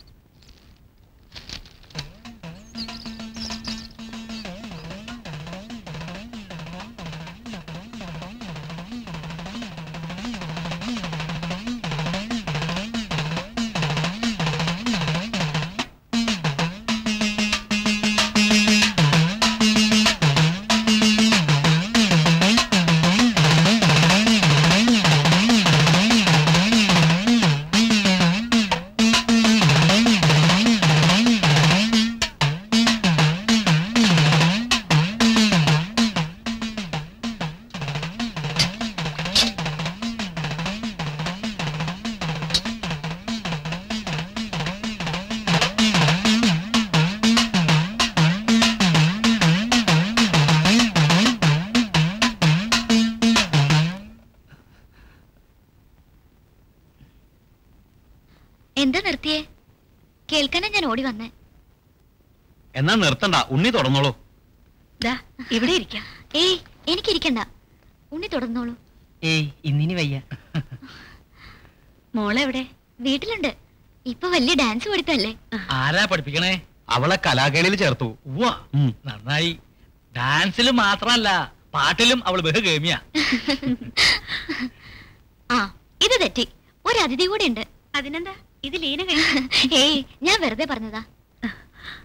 കേൾക്കാനാ ഞാൻ ഓടി വന്നേ. എന്നാ നിർത്തണ്ട, ഉണ്ണി തുടർന്നോളൂ. ദാ ഇവിടെ ഇരിക്കാം. ഏയ് എനിക്കിരിക്കണ്ട, ഉണ്ണി തുടർന്നോളൂ. ഏയ് ഇന്നിനി വയ്യ. മോളെവിടെ? വീട്ടിലുണ്ട്. ഇപ്പൊ വലിയ ഡാൻസ് പഠിത്തല്ലേ. ആരാ പഠിപ്പിക്കണേ? അവളെ കലാകേളിയിൽ ചേർത്തു. ഉവ്വ, നന്നായി. ഡാൻസിലും മാത്രമല്ല, പാട്ടിലും അവൾ ബഹുഗേമിയാ. ആ ഇത് തെറ്റി, ഒരു അതിഥി കൂടെ ഉണ്ട്. അതിനെന്താ, ഇത് ലീന കഴിഞ്ഞു. ഏയ് ഞാൻ വെറുതെ പറഞ്ഞതാ.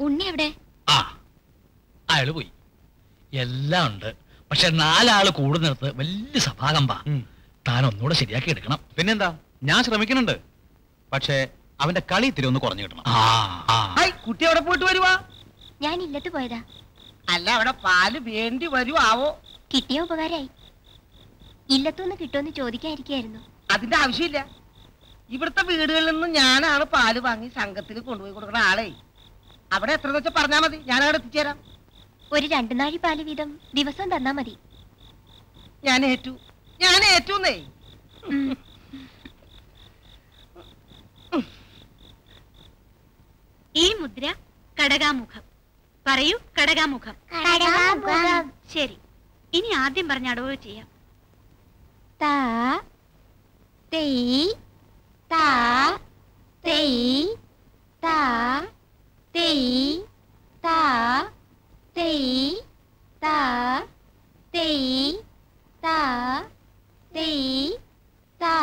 ഉണ്ണി എവിടെ? ആ അയാള് പോയി. എല്ലാം ഉണ്ട്, പക്ഷെ 4 ആള് കൂടുന്നിടത്ത് വലിയ സഭാകമ്പാ. താൻ ഒന്നുകൂടെ ശരിയാക്കി എടുക്കണം. പിന്നെന്താ, ഞാൻ ശ്രമിക്കുന്നുണ്ട്. പക്ഷേ അവന്റെ കളി ഇത്തിരി ഒന്ന് കുറഞ്ഞു കിട്ടണം. കുട്ടി അവിടെ പോയിട്ട് വരുവാ? ഞാൻ ഇല്ലത്ത് പോയതാ. അല്ല, അവിടെ പാല് വേണ്ടി വരുവാവോ? കിട്ടിയ ഉപകാരായി. ഇല്ലത്തൊന്ന് കിട്ടുമെന്ന് ചോദിക്കാതിരിക്കായിരുന്നു. അതിന്റെ ആവശ്യമില്ല. ഇവിടുത്തെ വീടുകളിൽ നിന്ന് ഞാനാണ് പാല് വാങ്ങി സംഘത്തിൽ കൊണ്ടുപോയി കൊടുക്കുന്ന ആളെ. അവിടെ എത്രന്ന് വെച്ചാൽ പറഞ്ഞാൽ മതി, ഞാൻ അവിടെ എത്തിച്ചേരാം. ഒരു 2 നാഴി പാല് വീതം ദിവസം തന്നാ മതി. ഞാൻ ഏറ്റൂന്നേ. ഈ മുദ്ര കടകാമുഖം. പറയൂ, കടകാമുഖം. ശരി, ഇനി ആദ്യം പറഞ്ഞ അടവ് ചെയ്യാം. താ തെയ് താ തെയ് താ തെയ് താ തെയ് താ തെയ് താ തെയ് താ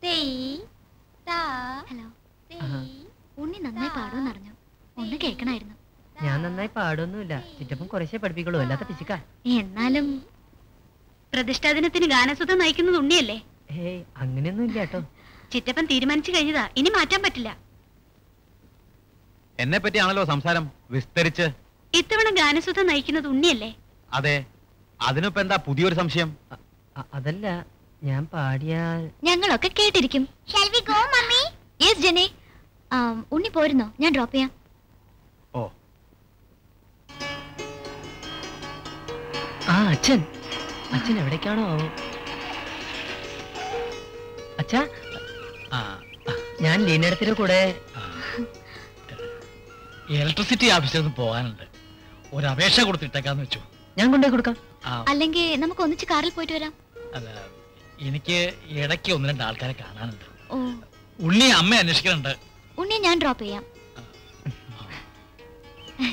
തെയ് താ. ഹലോ. ഉണ്ണി നന്നായി പാടുമെന്ന് അറിഞ്ഞു, ഒന്ന് കേൾക്കണായിരുന്നു. ഞാൻ നന്നായി പാടൊന്നുമില്ല, ചിറ്റപ്പൻ കുറേശ്ശെ പഠിപ്പിക്കുള്ളൂ, അല്ലാത്ത പിശുക്കാ. എന്നാലും പ്രതിഷ്ഠാ ദിനത്തിന് ഗാനസുധ നയിക്കുന്നത് ഉണ്ണിയല്ലേ? ഏയ് അങ്ങനെയൊന്നും ഇല്ല കേട്ടോ. ചിറ്റപ്പൻ തീരുമാനിച്ചു കഴിഞ്ഞതാ, ഇനി മാറ്റാൻ പറ്റില്ല. എന്നെ പറ്റിയാണല്ലോ സംസാരം, വിസ്തരിച്ച്. ഇത്തവണ ഗാനസുധ നയിക്കുന്നത് ഉണ്ണിയല്ലേ? അതെ, അതിനിപ്പോ എന്താ പുതിയൊരു സംശയം? അതല്ല, ഞാൻ പാടിയാൽ ഞങ്ങളൊക്കെ കേട്ടിരിക്കും. Shall we go, mummy? Yes, Jenny. ഉണ്ണി പോരുന്നോ? ഞാൻ ഡ്രോപ്പ് ചെയ്യാം. ഓ, അച്ഛൻ എവിടേക്കാണോ ആവോ? അച്ഛാ, ഞാൻ ലീനടത്തിന്റെ കൂടെ ഇലക്ട്രിസിറ്റി ഓഫീസിൽ നിന്ന് പോകാനുണ്ട്. ഒരു അപേക്ഷ കൊടുത്തിട്ടേക്കാന്ന് വെച്ചു. ഞാൻ കൊണ്ടുപോയി കൊടുക്കാം. അല്ലെങ്കിൽ നമുക്ക് ഒന്നിച്ച് കാറിൽ പോയിട്ട് വരാം. അല്ല, എനിക്ക് ഇടയ്ക്ക് 1-2 ആൾക്കാരെ കാണാനുണ്ട്. ഓ, ഉണ്ണി അമ്മ അന്വേഷിക്കുന്നുണ്ട്. ഉണ്ണി ഞാൻ ഡ്രോപ്പ് ചെയ്യാം.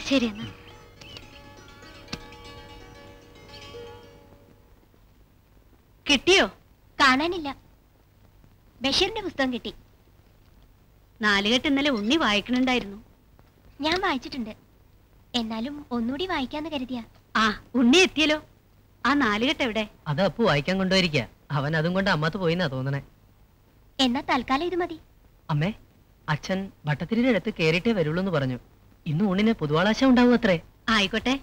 ശരി എന്നാ. കിട്ടിയോ? കാണാനില്ല. ബഷീറിന്റെ പുസ്തകം കിട്ടി. 4 കെട്ട് ഇന്നലെ ഉണ്ണി വായിക്കണുണ്ടായിരുന്നു. ഞാൻ വായിച്ചിട്ടുണ്ട്, എന്നാലും ഒന്നുകൂടി വായിക്കാന്ന് കരുതിയാ. ആ, ഉണ്ണി എത്തിയല്ലോ. ആ 4 കെട്ട് എവിടെ? അത് അപ്പു വായിക്കാൻ കൊണ്ടുപോയിരിക്കുക. അവൻ അതും കൊണ്ട് അമ്മത്ത് പോയിന്നാ തോന്നണേ. എന്നാ തൽക്കാലം ഇത് മതി. അമ്മേ, അച്ഛൻ ഭട്ടത്തിരിയുടെ അടുത്ത് കേറിയിട്ടേ വരുള്ളൂ എന്ന് പറഞ്ഞു. ഇന്ന് ഊണിന് പുതുവാളാശ ഉണ്ടാവും അത്രേ. ആയിക്കോട്ടെ.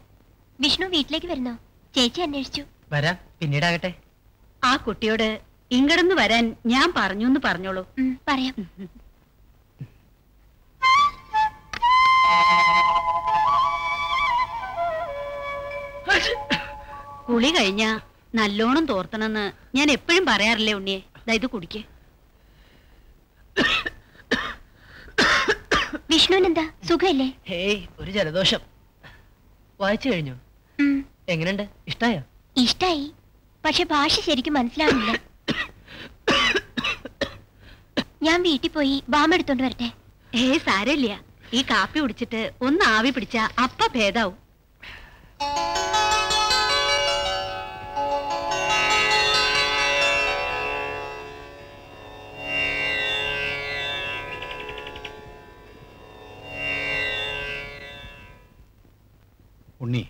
വിഷ്ണു വീട്ടിലേക്ക് വരുന്നോ? ചേച്ചി അന്വേഷിച്ചു. വരാം, പിന്നീടാകട്ടെ. ആ കുട്ടിയോട് ഇങ്ങടന്ന് വരാൻ ഞാൻ പറഞ്ഞു എന്ന് പറഞ്ഞോളൂ. പറയാം. കുളി കഴിഞ്ഞ നല്ലോണം തോർത്തണെന്ന് ഞാൻ എപ്പോഴും പറയാറില്ലേ ഉണ്ണിയെ? ഇത് കുടിക്കേ. വിഷ്ണുവിനെന്താ, സുഖല്ലേ? ഹേയ്, ഒരു ജലദോഷം. വായിച്ചു കഴിഞ്ഞു. എങ്ങനെയുണ്ട്, ഇഷ്ടായോ? ഇഷ്ടായി, പക്ഷെ ഭാഷ ശരിക്കും മനസ്സിലാവുന്നില്ല. ഞാൻ വീട്ടിൽ പോയി ബാം എടുത്തോണ്ട് വരട്ടെ? സാരമില്ല, ഈ കാപ്പി കുടിച്ചിട്ട് ഒന്ന് ആവി പിടിച്ച അപ്പ ഭേദാവും. ഉണ്ണി,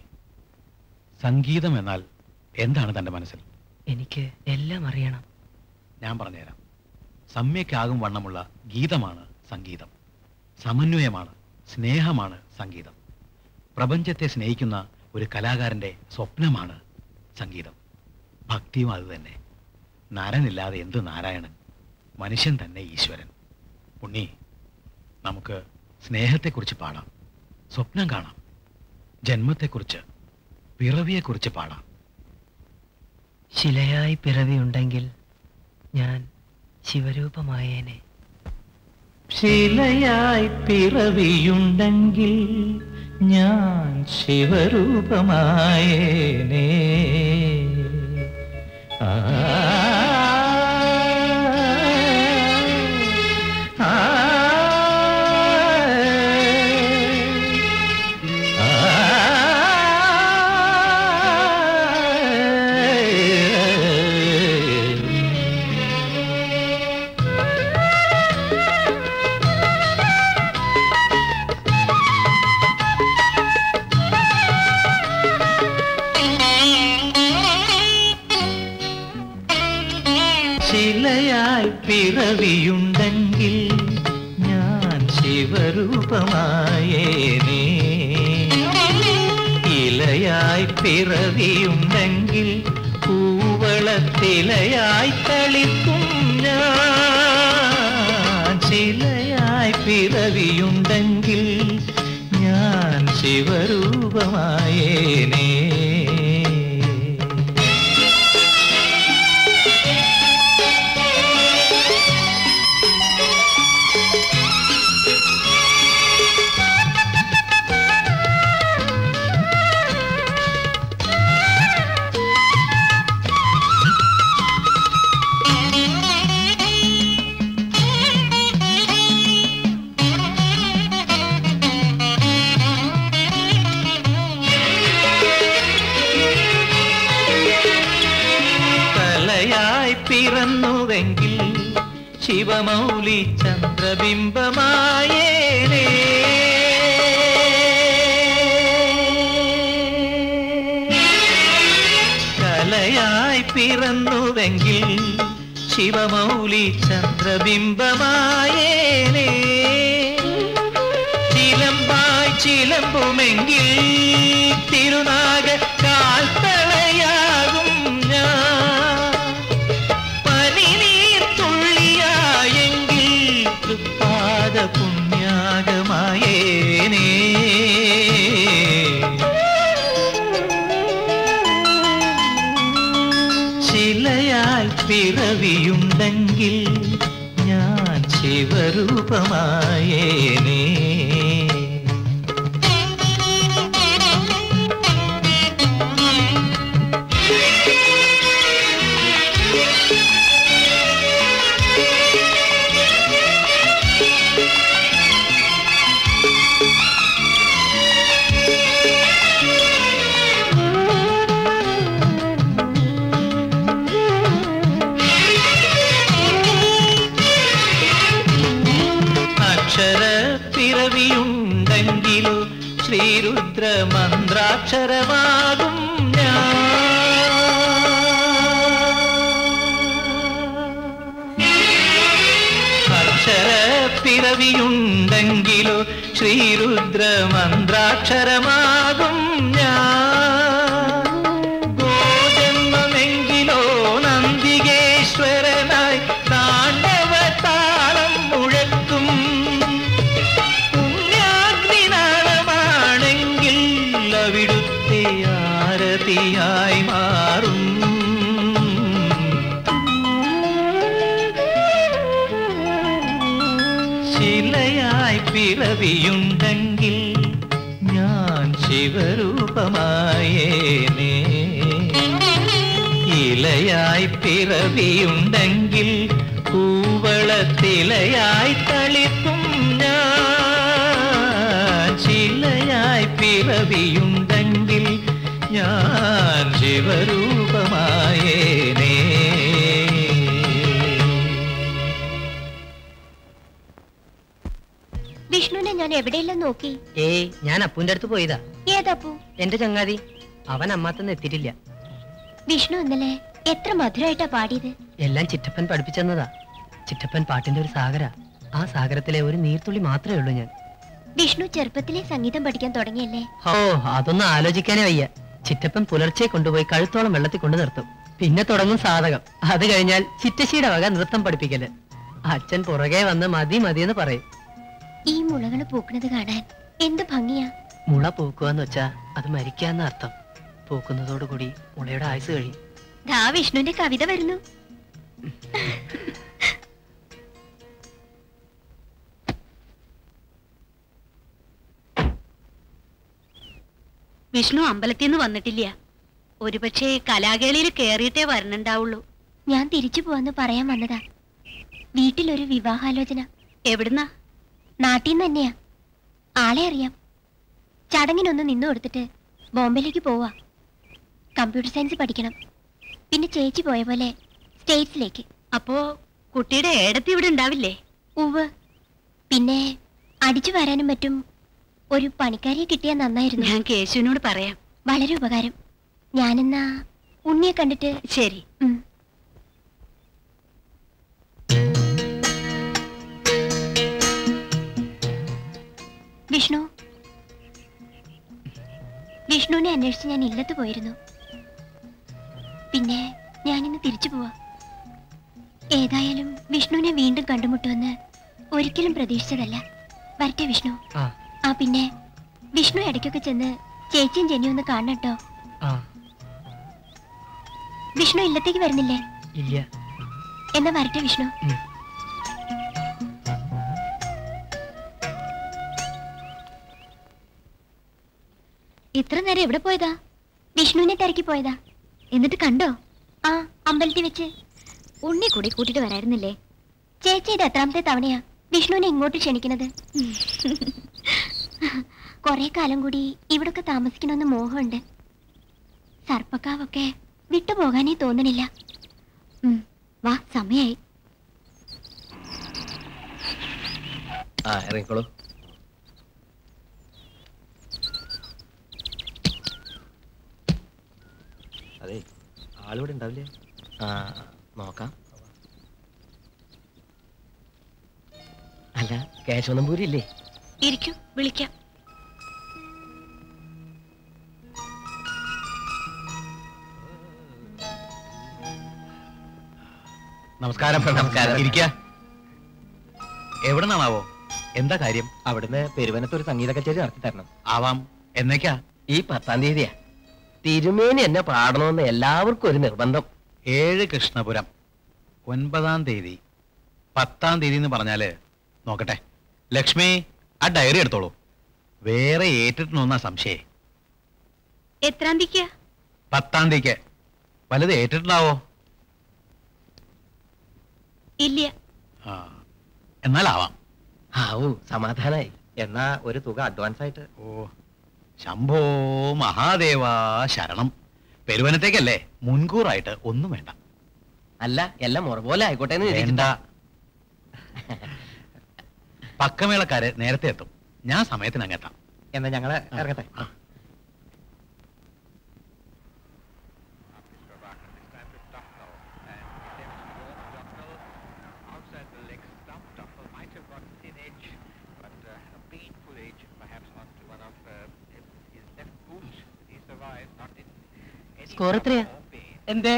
സംഗീതം എന്നാൽ എന്താണ് തന്റെ മനസ്സിൽ? എനിക്ക് എല്ലാം അറിയണം. ഞാൻ പറഞ്ഞുതരാം. സമ്യക്കാകും വണ്ണമുള്ള ഗീതമാണ് സംഗീതം. സമന്വയമാണ്, സ്നേഹമാണ് സംഗീതം. പ്രപഞ്ചത്തെ സ്നേഹിക്കുന്ന ഒരു കലാകാരന്റെ സ്വപ്നമാണ് സംഗീതം. ഭക്തിയും അത് തന്നെ. നരനില്ലാതെ എന്ത് നാരായണൻ, മനുഷ്യൻ തന്നെ ഈശ്വരൻ. ഉണ്ണി, നമുക്ക് സ്നേഹത്തെക്കുറിച്ച് പാടാം, സ്വപ്നം കാണാം, ജന്മത്തെക്കുറിച്ച്, പിറവിയെക്കുറിച്ച് പാടാം. ശിലയായി പിറവിയുണ്ടെങ്കിൽ ഞാൻ ശിവരൂപമായേനെ. ശിലയായി പിറവിയുണ്ടെങ്കിൽ ഞാൻ ശിവരൂപമായേനേ. ആ ശിലയായി പിറവിയുണ്ടെങ്കിൽ ഞാൻ ശിവരൂപമായേനേ. ഇലയായി പിറവിയുണ്ടെങ്കിൽ പൂവളത്തിലയായി കളിക്കും ഞാൻ. ശിലയായി പിറവിയുണ്ടെങ്കിൽ ഞാൻ ശിവരൂപമായേനേ. പിറന്നുവെങ്കിൽ ശിവമൗലി ചന്ദ്രബിംബമായേനേ. കലയായി പിറന്നുവെങ്കിൽ ശിവമൗലി ചന്ദ്രബിംബമായേനേ. ചിലമ്പായി ചിലമ്പുമെങ്കിൽ തിരുനാഗ കാൽത്തളയാകും ഞാൻ. പുണ്യാകമായേനേ. ശിലയായി പിറവിയുണ്ടെങ്കിൽ ഞാൻ ശിവരൂപമായേനേ. പിറവിയുണ്ടെങ്കിലോ ശ്രീരുദ്ര മന്ത്രാക്ഷരമാകും ഞാൻ. അക്ഷര പിറവിയുണ്ടെങ്കിലോ ശ്രീരുദ്ര മന്ത്രാക്ഷരമാകും ഞാൻ. ഗോജന്മമെങ്കിലോ നന്ദികേശ്വരനായി താണ്ഡവ താളം മുഴക്കും. അവിടുത്തെ ആരതിയായി മാറും. ശിലയായി പിറവിയുണ്ടെങ്കിൽ ഞാൻ ശിവരൂപമായേനേ. ഇലയായി പിറവിയുണ്ടെങ്കിൽ പൂവളത്തിലയായി കളിക്കും ഞാൻ. ശിലയായി പിറവിയുണ്ടെങ്കിൽ ഞാൻ ശിവരൂപമായേനേ. വിഷ്ണുവിനെ ഞാൻ എവിടെയെല്ലാം നോക്കി. ഞാൻ അപ്പൂന്റെ അടുത്ത് പോയതാ. ഏതപ്പു? എന്റെ ചങ്ങാതി. അവൻ അമ്മാത്തൊന്നും എത്തിയിട്ടില്ല. വിഷ്ണു ഇന്നലെ എത്ര മധുരമായിട്ടാ പാടിയത്. എല്ലാം ചിറ്റപ്പൻ പഠിപ്പിച്ചെന്നതാ. ചിറ്റപ്പൻ പാട്ടിന്റെ ഒരു സാഗര. ആ സാഗരത്തിലെ ഒരു നീർത്തുള്ളി മാത്രമേ ഉള്ളൂ ഞാൻ. വിഷ്ണു ചെറുപ്പത്തിലെ സംഗീതം പഠിക്കാൻ തുടങ്ങിയല്ലേ? ഓ, അതൊന്നും ആലോചിക്കാനേ വയ്യ. ചിറ്റപ്പൻ പുലർച്ചെ കൊണ്ടുപോയി കഴുത്തോളം വെള്ളത്തിൽ കൊണ്ടു നിർത്തും. പിന്നെ തുടങ്ങും സാധകം. അത് കഴിഞ്ഞാൽ ചിറ്റശ്ശിയുടെ വക നൃത്തം പഠിപ്പിക്കല്. അച്ഛൻ പുറകെ വന്ന് മതി മതിയെന്ന് പറയും. ഈ മുളകള് പൂക്കുന്നത് കാണാൻ എന്ത് ഭംഗിയാ. മുള പൂക്കുവാന്ന് വെച്ചാ അത് മരിക്കാന്ന അർത്ഥം. പൂക്കുന്നതോടുകൂടി മുളയുടെ ആയുസ് കഴിയും. ദാ വിഷ്ണുവിന്റെ കവിത വരുന്നു. വിഷ്ണു അമ്പലത്തിൽ നിന്ന് വന്നിട്ടില്ല. ഒരുപക്ഷെ കലാകേളിയിൽ കേറിയിട്ടേ വരണുണ്ടാവുള്ളൂ. ഞാൻ തിരിച്ചു പോവാന്ന് പറയാൻ വന്നതാ. വീട്ടിലൊരു വിവാഹാലോചന. എവിടുന്നാ? നാട്ടിൽ നിന്ന് തന്നെയാ. ആളെ അറിയാം. ചടങ്ങിനൊന്ന് നിന്നു കൊടുത്തിട്ട് ബോംബെയിലേക്ക് പോവാ. കമ്പ്യൂട്ടർ സയൻസ് പഠിക്കണം. പിന്നെ ചേച്ചി പോയ പോലെ സ്റ്റേറ്റ്സിലേക്ക്. അപ്പോ കുട്ടിയുടെ ഏടത്തി ഇവിടെ ഉണ്ടാവില്ലേ? ഉവ്. പിന്നെ അടിച്ചു വരാനും പറ്റും. ഒരു പണിക്കാരിയെ കിട്ടിയാൽ നന്നായിരുന്നു. ഞാൻ കേശുവിനോട് പറയാം. വളരെ ഉപകാരം. ഞാനെന്നാ ഉണ്ണിയെ കണ്ടിട്ട്. ശരി. വിഷ്ണു, വിഷ്ണുവിനെ അന്വേഷിച്ച് ഞാൻ ഇല്ലത്ത് പോയിരുന്നു. പിന്നെ ഞാനിന്ന് തിരിച്ചു പോവാ. ഏതായാലും വിഷ്ണുവിനെ വീണ്ടും കണ്ടുമുട്ടുമെന്ന് ഒരിക്കലും പ്രതീക്ഷിച്ചതല്ല. വരട്ടെ വിഷ്ണു. ആ പിന്നെ വിഷ്ണു ഇടയ്ക്കൊക്കെ ചെന്ന് ചേച്ചിയും ജെന്നിയും ഒന്ന് കാണട്ടോ. വിഷ്ണു ഇല്ലത്തേക്ക് വരുന്നില്ലേ? ഇല്ല. എന്നാ വരട്ടെ വിഷ്ണു. ഇത്ര നേരം എവിടെ പോയതാ? വിഷ്ണുവിനെ തിരക്കി പോയതാ. എന്നിട്ട് കണ്ടോ? ആ, അമ്പലത്തിൽ വെച്ച്. ഉണ്ണി കൂടി കൂട്ടിട്ട് വരായിരുന്നില്ലേ? ചേച്ചി ഇത് എത്രാമത്തെ തവണയാ വിഷ്ണുവിനെ ഇങ്ങോട്ട് ക്ഷണിക്കുന്നത്? കുറെ കാലം കൂടി ഇവിടൊക്കെ താമസിക്കണമെന്ന് മോഹമുണ്ട്. സർപ്പക്കാവൊക്കെ വിട്ടുപോകാനേ തോന്നണില്ല. വാ, സമയായി. ഇറങ്ങിക്കോളൂ. അതെ, ആളിവിടെ ഉണ്ടാവില്ലേ? നോക്കാം. അല്ല, കേശവനമ്പൂരി ഇല്ലേ? ഇരിക്കൂ, വിളിക്കാം. നമസ്കാരം. നമസ്കാരം. ഇരിക്ക. എവിടെ നിന്നാണാവോ? എന്താ കാര്യം? അവിടുന്ന് പെരുവനത്ത് ഒരു സംഗീത കച്ചേരി നടത്തി തരണം. ആവാം. എന്നേക്കാ? ഈ 10-ാം തീയതിയാ. തിരുമേനി എന്നെ പാടണമെന്ന് എല്ലാവർക്കും ഒരു നിർബന്ധം. 7 കൃഷ്ണപുരം 9-ാം തീയതി 10-ാം തീയതി എന്ന് പറഞ്ഞാല് നോക്കട്ടെ. ലക്ഷ്മി, ആ ഡയറി എടുത്തോളൂ. വേറെ ഏറ്റിട്ടുണ്ടെന്നാ സംശയം. എത്രാം തീയതിക്കാ? 10-ാം തീയതിക്ക്. വലുത് ഏറ്റിട്ടുണ്ടാവോ? ഇല്ല. എന്നാലാവാം. ആവൂ, സമാധാനായി. എന്നാ ഒരു തുക അഡ്വാൻസ് ആയിട്ട്. ഓ, ശംഭോ മഹാദേവ ശരണം. പെരുവനത്തേക്കല്ലേ, മുൻകൂറായിട്ട് ഒന്നും വേണ്ട. അല്ല, എല്ലാം മുറ പോലെ ആയിക്കോട്ടെ. വേണ്ട. പക്കമേളക്കാര് നേരത്തെ എത്തും. ഞാൻ സമയത്തിന് അങ്ങെത്താം. എന്നാ ഞങ്ങള് ഇറങ്ങട്ടെ. സ്കോർ എത്രയാ? എന്തേ?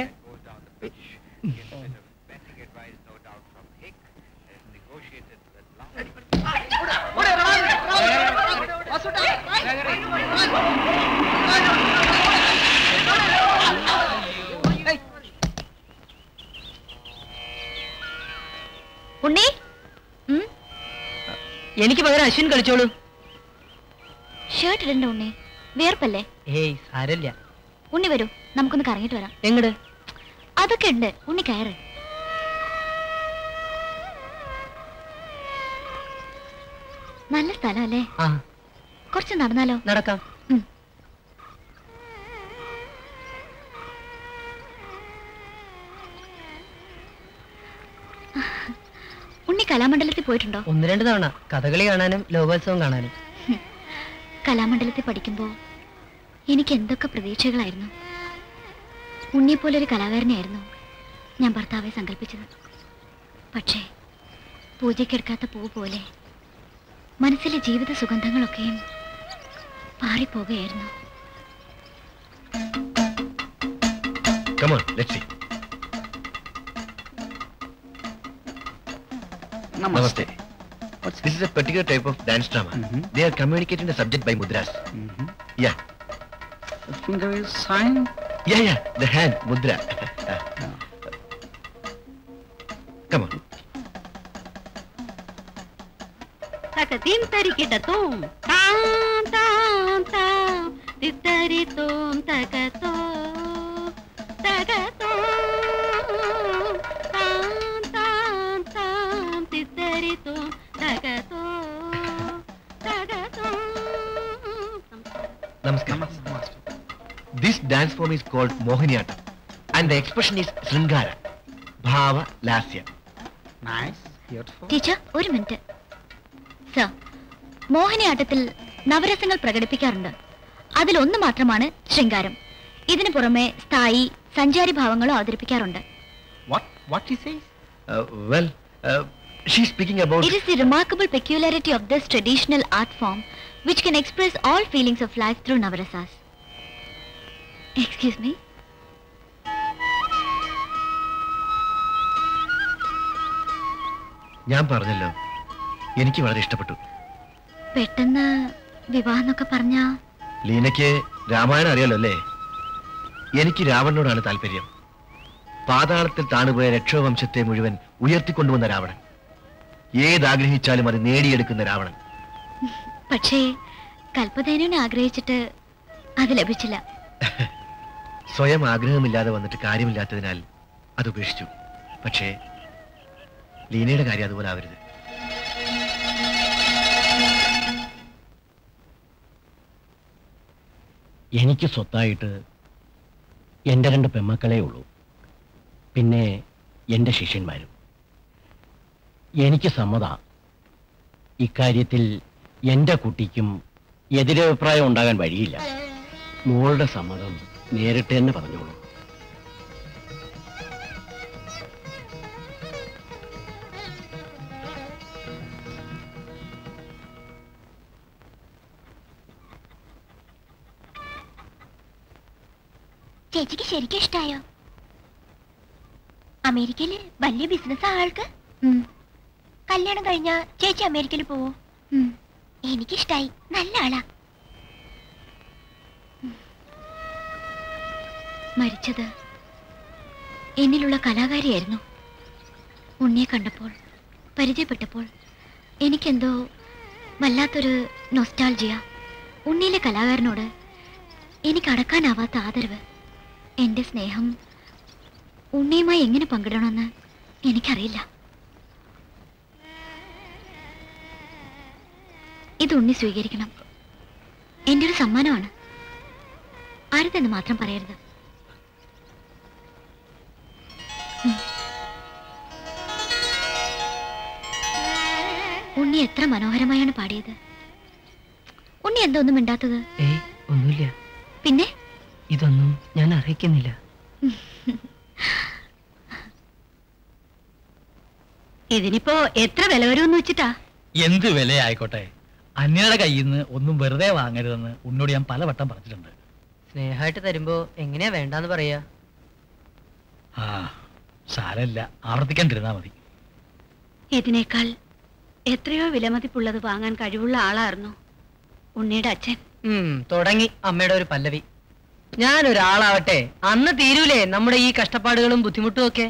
ഉണ്ണി, എനിക്ക് പകരം അശ്വിൻ കളിച്ചോളൂ. ഷർട്ട് ഇടണ്ട ഉണ്ണി, വേർപ്പല്ലേ? ഏയ് സാരല്ല. ഉണ്ണി വരൂ, നമുക്കൊന്ന് കറങ്ങിട്ട് വരാം. എങ്ങട്? അതൊക്കെ ഉണ്ട്, ഉണ്ണി കയറ്. നല്ല സ്ഥലം അല്ലേ? ആ, കുറച്ച് നടന്നാലോ? നടക്കാം. ഉണ്ണി കലാമണ്ഡലത്തിൽ പോയിട്ടുണ്ടോ? 1-2 തവണ കഥകളി കാണാനും ലോകോത്സവം കാണാനും. കലാമണ്ഡലത്തിൽ പഠിക്കുമ്പോ എനിക്ക് എന്തൊക്കെ പ്രതീക്ഷകളായിരുന്നു. ഉണ്ണിയെപ്പോലൊരു കലാകാരനെയായിരുന്നു ഞാൻ ഭർത്താവെ സങ്കല്പിച്ചത്. പക്ഷേ പൂജയ്ക്കെടുക്കാത്ത പൂ പോലെ മനസ്സിലെ ജീവിത സുഗന്ധങ്ങളൊക്കെയും പാറിപ്പോകുകയായിരുന്നു. Come on, let's see. Namaste. This is a particular type of dance drama. They are communicating the subject by mudras. Yeah. The finger is sign. Yeah. The hand, mudra. Come on. തകതീം തരികിട തൂം താം താം താം തിത്തരിത്തോം തകത്തോ തകത്തോ താം താം താം തിത്തരിത്തോം തകത്തോ തകത്തോ. Namaskar. This dance form is called Mohiniyattam and the expression is Sringara, Bhava Lasya. Nice, beautiful. Teacher ഒരു minute. Sir, മോഹിനിയാട്ടത്തിൽ നവരസങ്ങൾ പ്രകടിപ്പിക്കാറുണ്ട്. അതിലൊന്ന് മാത്രമാണ് ശൃംഗാരം. ഇതിനു പുറമെ സ്ഥായി സഞ്ചാരി ഭാവങ്ങളും അവതരിപ്പിക്കാറുണ്ട്. What he says? Well, she's speaking about... It is the remarkable peculiarity of this traditional art form which can express all feelings of life through navarasas. Excuse me. ഞാൻ പറഞ്ഞല്ലോ, എനിക്ക് വളരെ ഇഷ്ടപ്പെട്ടു. പെട്ടെന്ന് വിവാഹം എന്നൊക്കെ പറഞ്ഞാ? ലീനയ്ക്ക് രാമായണം അറിയാലോ അല്ലേ? എനിക്ക് രാവണനോടാണ് താല്പര്യം. പാതാളത്തിൽ താണുപോയ രക്ഷോവംശത്തെ മുഴുവൻ ഉയർത്തിക്കൊണ്ടുവന്ന രാവണൻ, ഏതാഗ്രഹിച്ചാലും അത് നേടിയെടുക്കുന്ന രാവണൻ. പക്ഷേ കൽപ്പതേനുവിനെ ആഗ്രഹിച്ചിട്ട് അത് ലഭിച്ചില്ല. സ്വയം ആഗ്രഹമില്ലാതെ വന്നിട്ട് കാര്യമില്ലാത്തതിനാൽ അത് ഉപേക്ഷിച്ചു. പക്ഷേ ലീനയുടെ കാര്യം അതുപോലെ ആവരുത്. എനിക്ക് സ്വത്തായിട്ട് എൻ്റെ 2 പെമ്മക്കളേ ഉള്ളൂ, പിന്നെ എൻ്റെ ശിഷ്യന്മാരും. എനിക്ക് സമ്മത ഇക്കാര്യത്തിൽ എൻ്റെ കുട്ടിക്കും എതിരഭിപ്രായം ഉണ്ടാകാൻ വഴിയില്ല. മോളുടെ സമ്മതം നേരിട്ട് തന്നെ പറഞ്ഞോളൂ. ചേച്ചിക്ക് ശരിക്കും ഇഷ്ടായോ? അമേരിക്കയില് വലിയ ബിസിനസ് ആൾക്ക്. കല്യാണം കഴിഞ്ഞാ ചേച്ചി അമേരിക്കയിൽ പോവോ? എനിക്കിഷ്ടായി, നല്ല ആളാ. മരിച്ചത് എന്നിലുള്ള കലാകാരിയായിരുന്നു. ഉണ്ണിയെ കണ്ടപ്പോൾ, പരിചയപ്പെട്ടപ്പോൾ എനിക്കെന്തോ വല്ലാത്തൊരു നൊസ്റ്റാൾജിയ. ഉണ്ണിയിലെ കലാകാരനോട് എനിക്ക് അടക്കാനാവാത്ത ആദരവ്. എന്റെ സ്നേഹം ഉണ്ണിയുമായി എങ്ങനെ പങ്കിടണമെന്ന് എനിക്കറിയില്ല. ഇത് ഉണ്ണി സ്വീകരിക്കണം. എൻ്റെ ഒരു സമ്മാനമാണ്. ആരുതെന്ന് മാത്രം പറയരുത്. ഉണ്ണി എത്ര മനോഹരമായാണ് പാടിയത്. ഉണ്ണി എന്താ ഒന്നും മിണ്ടാത്തത്? ഒന്നുമില്ല. പിന്നെ ഇതൊന്നും ഞാൻ അറിയിക്കുന്നില്ല. ഇതിനിപ്പോ എത്ര വില വരുമെന്ന് വെച്ചിട്ടാ? എന്ത് വിലയായിക്കോട്ടെ, അന്യരുടെ കയ്യിൽ നിന്ന് ഒന്നും വെറുതെ വാങ്ങരുതെന്ന് ഉന്നോട് ഞാൻ പലവട്ടം പറഞ്ഞിട്ടുണ്ട്. സ്നേഹമായിട്ട് തരുമ്പോ എങ്ങനെയാ വേണ്ടാന്ന് പറയാ? ആ സാരമില്ല, ആവർത്തിക്കാണ്ടിരുന്നാ മതി. ഇതിനേക്കാൾ എത്രയോ വിലമതിപ്പുള്ളത് വാങ്ങാൻ കഴിവുള്ള ആളായിരുന്നു ഉണ്ണിയുടെ അച്ഛൻ. തുടങ്ങി അമ്മയുടെ ഒരു പല്ലവി. ഞാനൊരാളാവട്ടെ, അന്ന് തീരൂലേ നമ്മുടെ ഈ കഷ്ടപ്പാടുകളും ബുദ്ധിമുട്ടും ഒക്കെ.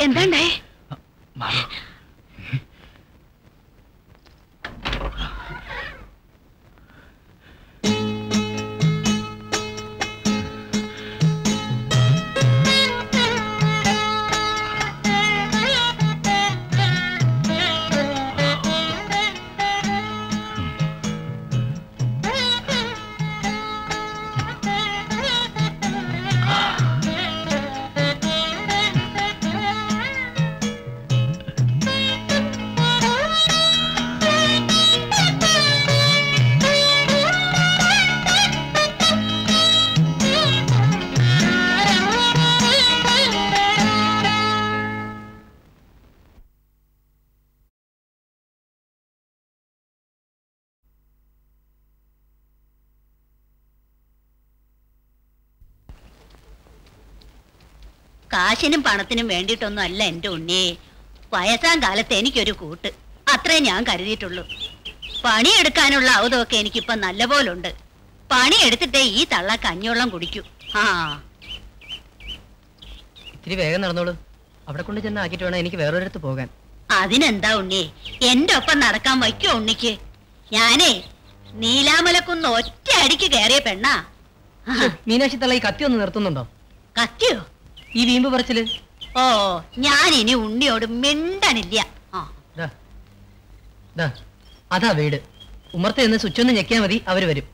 എന്താണ്ടായേ? കാശിനും പണത്തിനും വേണ്ടിയിട്ടൊന്നും അല്ല എന്റെ ഉണ്ണിയെ. വയസ്സാം കാലത്ത് എനിക്കൊരു കൂട്ട്, അത്രേ ഞാൻ കരുതിയിട്ടുള്ളൂ. പണിയെടുക്കാനുള്ള ഔതമൊക്കെ എനിക്കിപ്പം നല്ല പോലുണ്ട്. പണിയെടുത്തിട്ടേ ഈ തള്ള കഞ്ഞിവെള്ളം കുടിക്കൂ. ആ ഇത്തിരി വേഗം നടന്നോളൂ. അവിടെ കൊണ്ട് ചെന്ന് ആക്കിയിട്ട് വേണം എനിക്ക് വേറൊരിടത്ത് പോകാൻ. അതിനെന്താ ഉണ്ണി, എന്റെ ഒപ്പം നടക്കാൻ വയ്ക്കോ ഉണ്ണിക്ക്? ഞാനേ നീലാമലക്കുന്ന് ഒറ്റ അടിക്ക് കയറിയ പെണ്ണാ. മീനാക്ഷി തള്ള ഈ കത്തി ഒന്ന് നിർത്തുന്നുണ്ടോ? കത്തിയോ? ഈ വീമ്പ് പറച്ചില്. ഓ, ഞാൻ ഇനി ഉണ്ണിയോട് മിണ്ടണില്ല. അതാ വീട്. ഉമ്മർത്ത് നിന്ന് സ്വിച്ച് ഒന്ന് ഞെക്കിയാൽ മതി, അവര് വരും.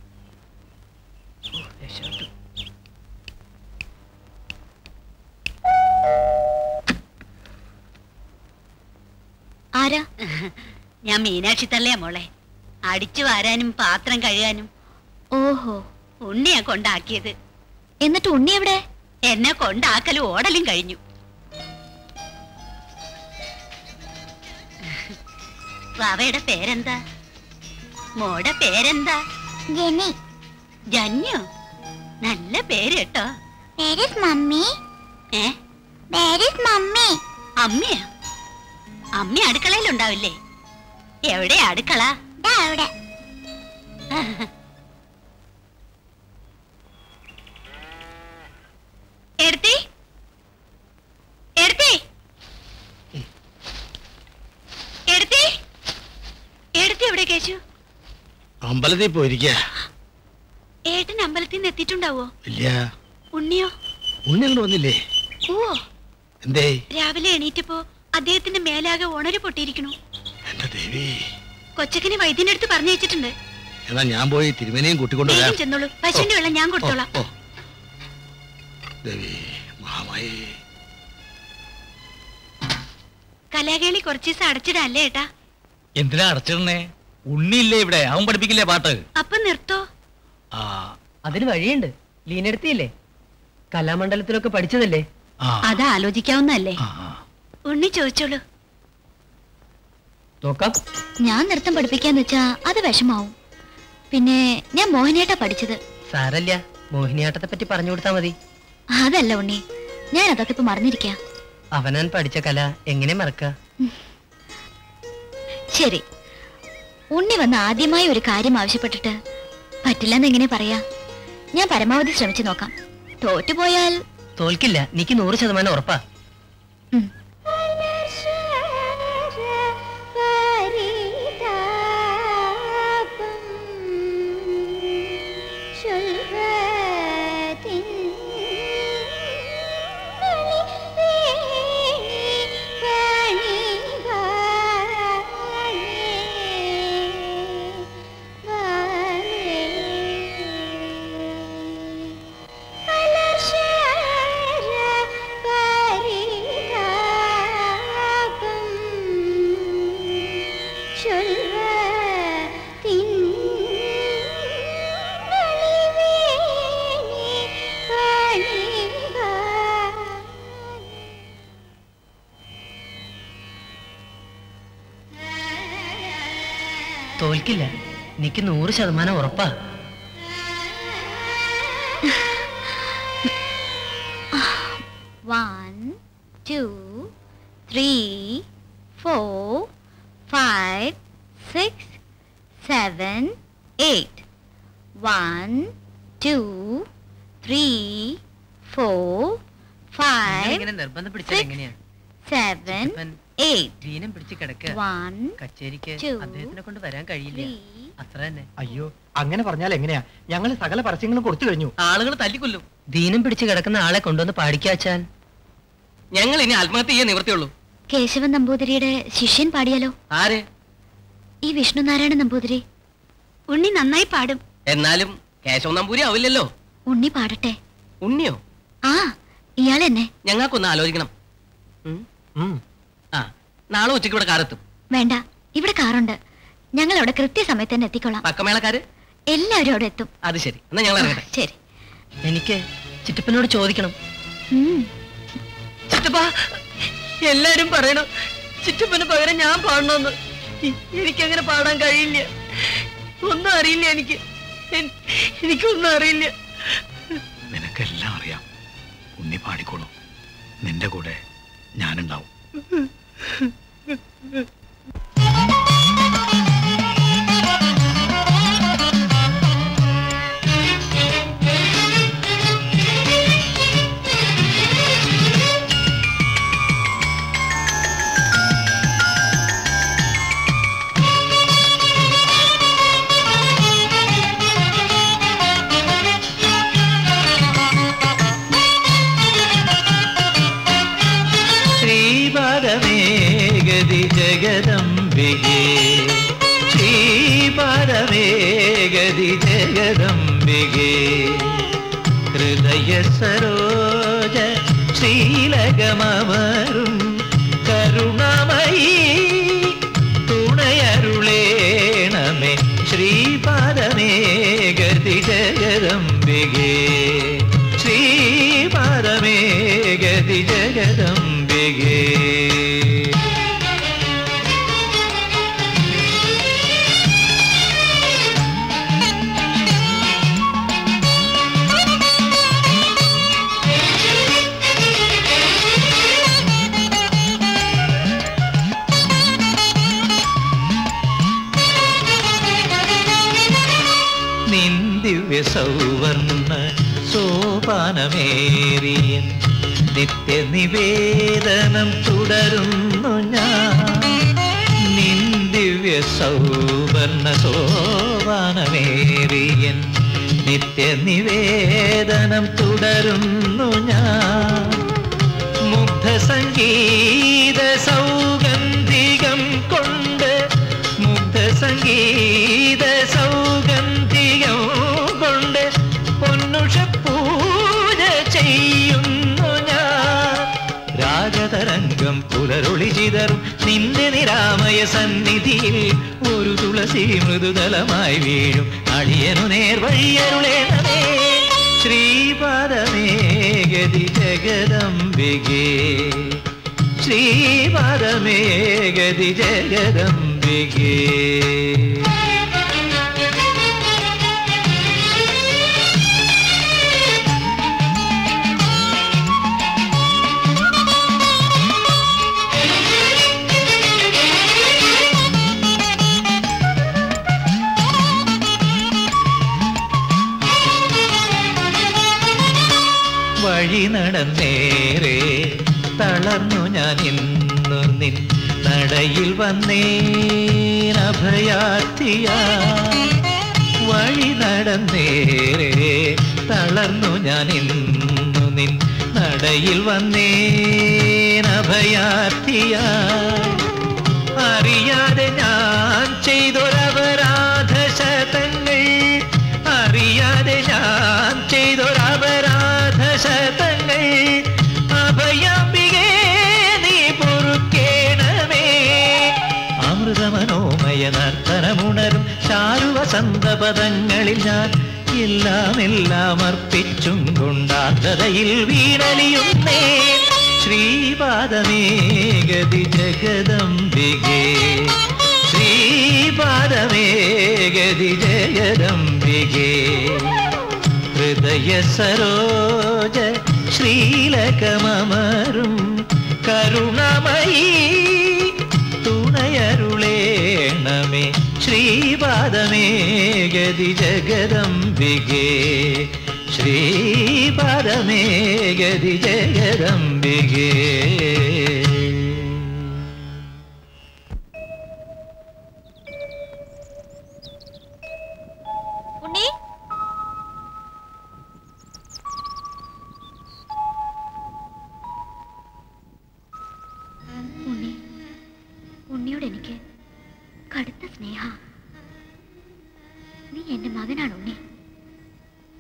ആരാ? ഞാൻ മീനാക്ഷി തള്ളയാ മോളെ. അടിച്ചു വാരാനും പാത്രം കഴുകാനും. ഓഹോ, ഉണ്ണിയാ കൊണ്ടാക്കിയത്. എന്നിട്ട് ഉണ്ണി എവിടെ? എന്നെ കൊണ്ടാക്കലും ഓടലും കഴിഞ്ഞു. വാവയുടെ പേരെന്താ? മോടെ പേരെന്താ? ജെന്നി. ജന്യോ? നല്ല പേര് കേട്ടോ. മമ്മി. മമ്മി. അമ്മയാ? അമ്മ അടുക്കളയിലുണ്ടാവില്ലേ? എവിടെ അടുക്കള? അവിടെ. എടുത്തി എടുത്തി എടുത്തി എടുത്തി എവിടെ കേശു? അമ്പലത്തിൽ പോയിരിക്ക. ഏട്ടൻ അമ്പലത്തിൽ നിന്ന് എത്തിയിട്ടുണ്ടാവോ? ഇല്ല. ഉണ്ണിയോ? ഉണ്ണി അങ്ങോട്ട് വന്നില്ലേ? ഓ, എന്തേ? രാവിലെ എണീറ്റപ്പോ അദ്ദേഹത്തിന്റെ മേലാകെ ഉണര് പൊട്ടിയിരിക്കണു. എന്റെ ദേവി, കൊച്ചക്കനെ വൈദ്യനെടുത്ത് പറഞ്ഞു വെച്ചിട്ടുണ്ട്. എന്നാ ഞാൻ പോയി തിരുമേനയും കൂട്ടിക്കൊണ്ടുവരാം. ചെന്നോളൂ, പശുവിന്റെ വെള്ളം ഞാൻ കൊടുത്തോളാം. ദേവി മഹാമായി. കലാകേളി കുറച്ച് ദിവസം അടച്ചിടല്ലേ ഏട്ടാ? എന്തിനാ അടച്ചിടണേ? ഉണ്ണിയില്ലേ ഇവിടെ? അവൻ പഠിപ്പിക്കില്ലേ പാട്ട്? അപ്പൊ നിർത്തോ? അതിന് വഴിയുണ്ട്. ലീനെടുത്തില്ലേ? കലാമണ്ഡലത്തിലൊക്കെ പഠിച്ചതല്ലേ? അത് ആലോചിക്കാവുന്നല്ലേ? ഉണ്ണി ചോദിച്ചോളൂ. നോക്കാം. ഞാൻ നൃത്തം പഠിപ്പിക്കാന്ന് വെച്ചാ അത് വിഷമാവും. പിന്നെ ഞാൻ മോഹിനിയാട്ടാ പഠിച്ചത്. സാരല്ല, മോഹിനിയാട്ടത്തെ പറ്റി പറഞ്ഞു കൊടുത്താ മതി. അതല്ല ഉണ്ണി, ഞാൻ അതൊക്കെ ഇപ്പൊ മറന്നിരിക്കാ. അവനാൻ പഠിച്ച കല എങ്ങനെ മറക്ക? ശരി, ഉണ്ണി വന്ന് ആദ്യമായി ഒരു കാര്യം ആവശ്യപ്പെട്ടിട്ട് പറ്റില്ലെന്ന് എങ്ങനെ പറയാ? ഞാൻ പരമാവധി ശ്രമിച്ചു നോക്കാം. തോറ്റുപോയാൽ തോൽക്കില്ല. എനിക്ക് 100% ഉറപ്പാ. തോൽക്കില്ല. എനിക്ക് 100% ഉറപ്പാ. One, 2, 3, 4, 5, 6, 7, 8. 1, 2, 3, 4, 5, നിർബന്ധം പിടിച്ചാൽ എങ്ങനെയാ? 7, 8. ദീനം പിടിച്ച് കിടക്കുക. 1, കച്ചേരിക്ക് 2, അദ്ദേഹത്തിനെ കൊണ്ട് വരാൻ കഴിയില്ല. 3. അത്ര തന്നെ. അയ്യോ, അങ്ങനെ പറഞ്ഞാൽ എങ്ങനെയാ? ഞങ്ങൾ സകല പരസ്യങ്ങളും കൊടുത്തു കഴിഞ്ഞു. ആളുകൾ തല്ലിക്കൊല്ലും. ദീനം പിടിച്ച് കിടക്കുന്ന ആളെ കൊണ്ടുവന്ന് പാടിക്കാച്ചാൻ ഞങ്ങൾ ഇനി ആത്മഹത്യ ചെയ്യാൻ നിവൃത്തിയുള്ളൂ. കേശവൻ നമ്പൂതിരിയുടെ ശിഷ്യൻ പാടിയാലോ? ആര്? ഈ വിഷ്ണുനാരായണ നമ്പൂതിരി. ഉണ്ണി നന്നായി പാടും. എന്നാലും കേശവ നമ്പൂരി ആവില്ലല്ലോ. ഉണ്ണി പാടട്ടെ. ഉണ്ണിയോ? ആ, ഇയാളെന്നെ. ഞങ്ങൾക്കൊന്ന് ആലോചിക്കണം. ആ, നാളെ ഉച്ചയ്ക്ക് ഇവിടെ കാറെത്തും. വേണ്ട, ഇവിടെ കാറുണ്ട്. ഞങ്ങൾ അവിടെ കൃത്യസമയത്ത് തന്നെ എത്തിക്കൊള്ളാം. പക്കമേളക്കാര് എല്ലാവരും അവിടെ എത്തും. അത് ശരി, എന്നാ ഞങ്ങൾ ഇറങ്ങട്ടെ. ശരി. എനിക്ക് ചിറ്റപ്പനോട് ചോദിക്കണം. ചിറ്റപ്പ, എല്ലാരും പറയണം ചിറ്റപ്പന് പകരം ഞാൻ പാടണമെന്ന്. എനിക്കങ്ങനെ പാടാൻ കഴിയില്ല. ഒന്നും അറിയില്ല. എനിക്കൊന്നും അറിയില്ല. നിനക്കെല്ലാം അറിയാം. ഉണ്ണി പാടിക്കോളൂ. നിന്റെ കൂടെ ഞാനുണ്ടാവും. ശ്രീപരമേഗതി ജഗദംബികേ ശ്രീപരമേഗതി ജഗദംബികേ ഹൃദയ സരോജ ശ്രീലകമമരും കരുണമയീ തുണയരുളേണമേ ശ്രീപരമേഗതി ജഗദംബികേ ശ്രീപരമേഗതി ജഗദംബികേ. നിന്ദിവ്യ സൗവർണ്ണ സോപാനമേറിയൻ നിത്യനിവേദനം തുടരുന്നു ഞാൻ. നിന്ദിവ്യ സൗവർണ്ണ സോപാനമേറിയൻ നിത്യനിവേദനം തുടരുന്നു ഞാൻ. മുഗ്ധ സംഗീത സൗഗന്ധികം കൊണ്ട് മുഗ്ധ സംഗീത സൗഗന്ധികം കൊണ്ട് പൊന്നുഷ പൂജ ചെയ്യുന്നു ഞാൻ. രാഗതരംഗം പുലരൊളി ചിതറും നിന്റെ നിരാമയ സന്നിധിയിൽ ഒരു തുളസി മൃദുതലമായി വീഴും അടിയനു നേർവഴിയരുളേണമേ ശ്രീപരമേഗതി ജഗദംബികേ ശ്രീപരമേഗതി ജഗദംബികേ. വഴി നടന്നേറെ തളർന്നു ഞാൻ ഇന്നു നിൻ നടയിൽ വന്നേനഭയാർത്ഥിയ. വഴി നടന്നേറെ തളർന്നു ഞാൻ ഇന്നു നിൻ നടയിൽ വന്നേനഭയാർത്ഥിയ. അറിയാതെ ഞാൻ ചെയ്തൊരപരാധ ശതങ്ങൾ അറിയാതെ ഞാൻ ചെയ്തൊരപരാധ ശതങ്ങൾ അഭയാംബികേ നീ പൊറുക്കേണമേ. അമൃതമനോമയ നർത്തനമുണരും ചാരുവസന്ത പദങ്ങളിൽ ഞാൻ എല്ലാം അർപ്പിച്ചും കൊണ്ടാർദ്രതയിൽ വീണലിയുന്നേ ശ്രീപാദമേഗതി ജഗദംബികേ ശ്രീപാദമേഗതി ജഗദംബികേ. ഹൃദയ സരോജ ശ്രീലകമമരും കരുണമയീ തുണയരുളേണമേ ശ്രീപാദമേഗതി ജഗദംബികേ ശ്രീപാദമേഗതി ജഗദംബികേ. ഉണ്ണിയോട് എനിക്ക് കടുത്ത സ്നേഹ. നീ എന്റെ മകനാണ് ഉണ്ണി.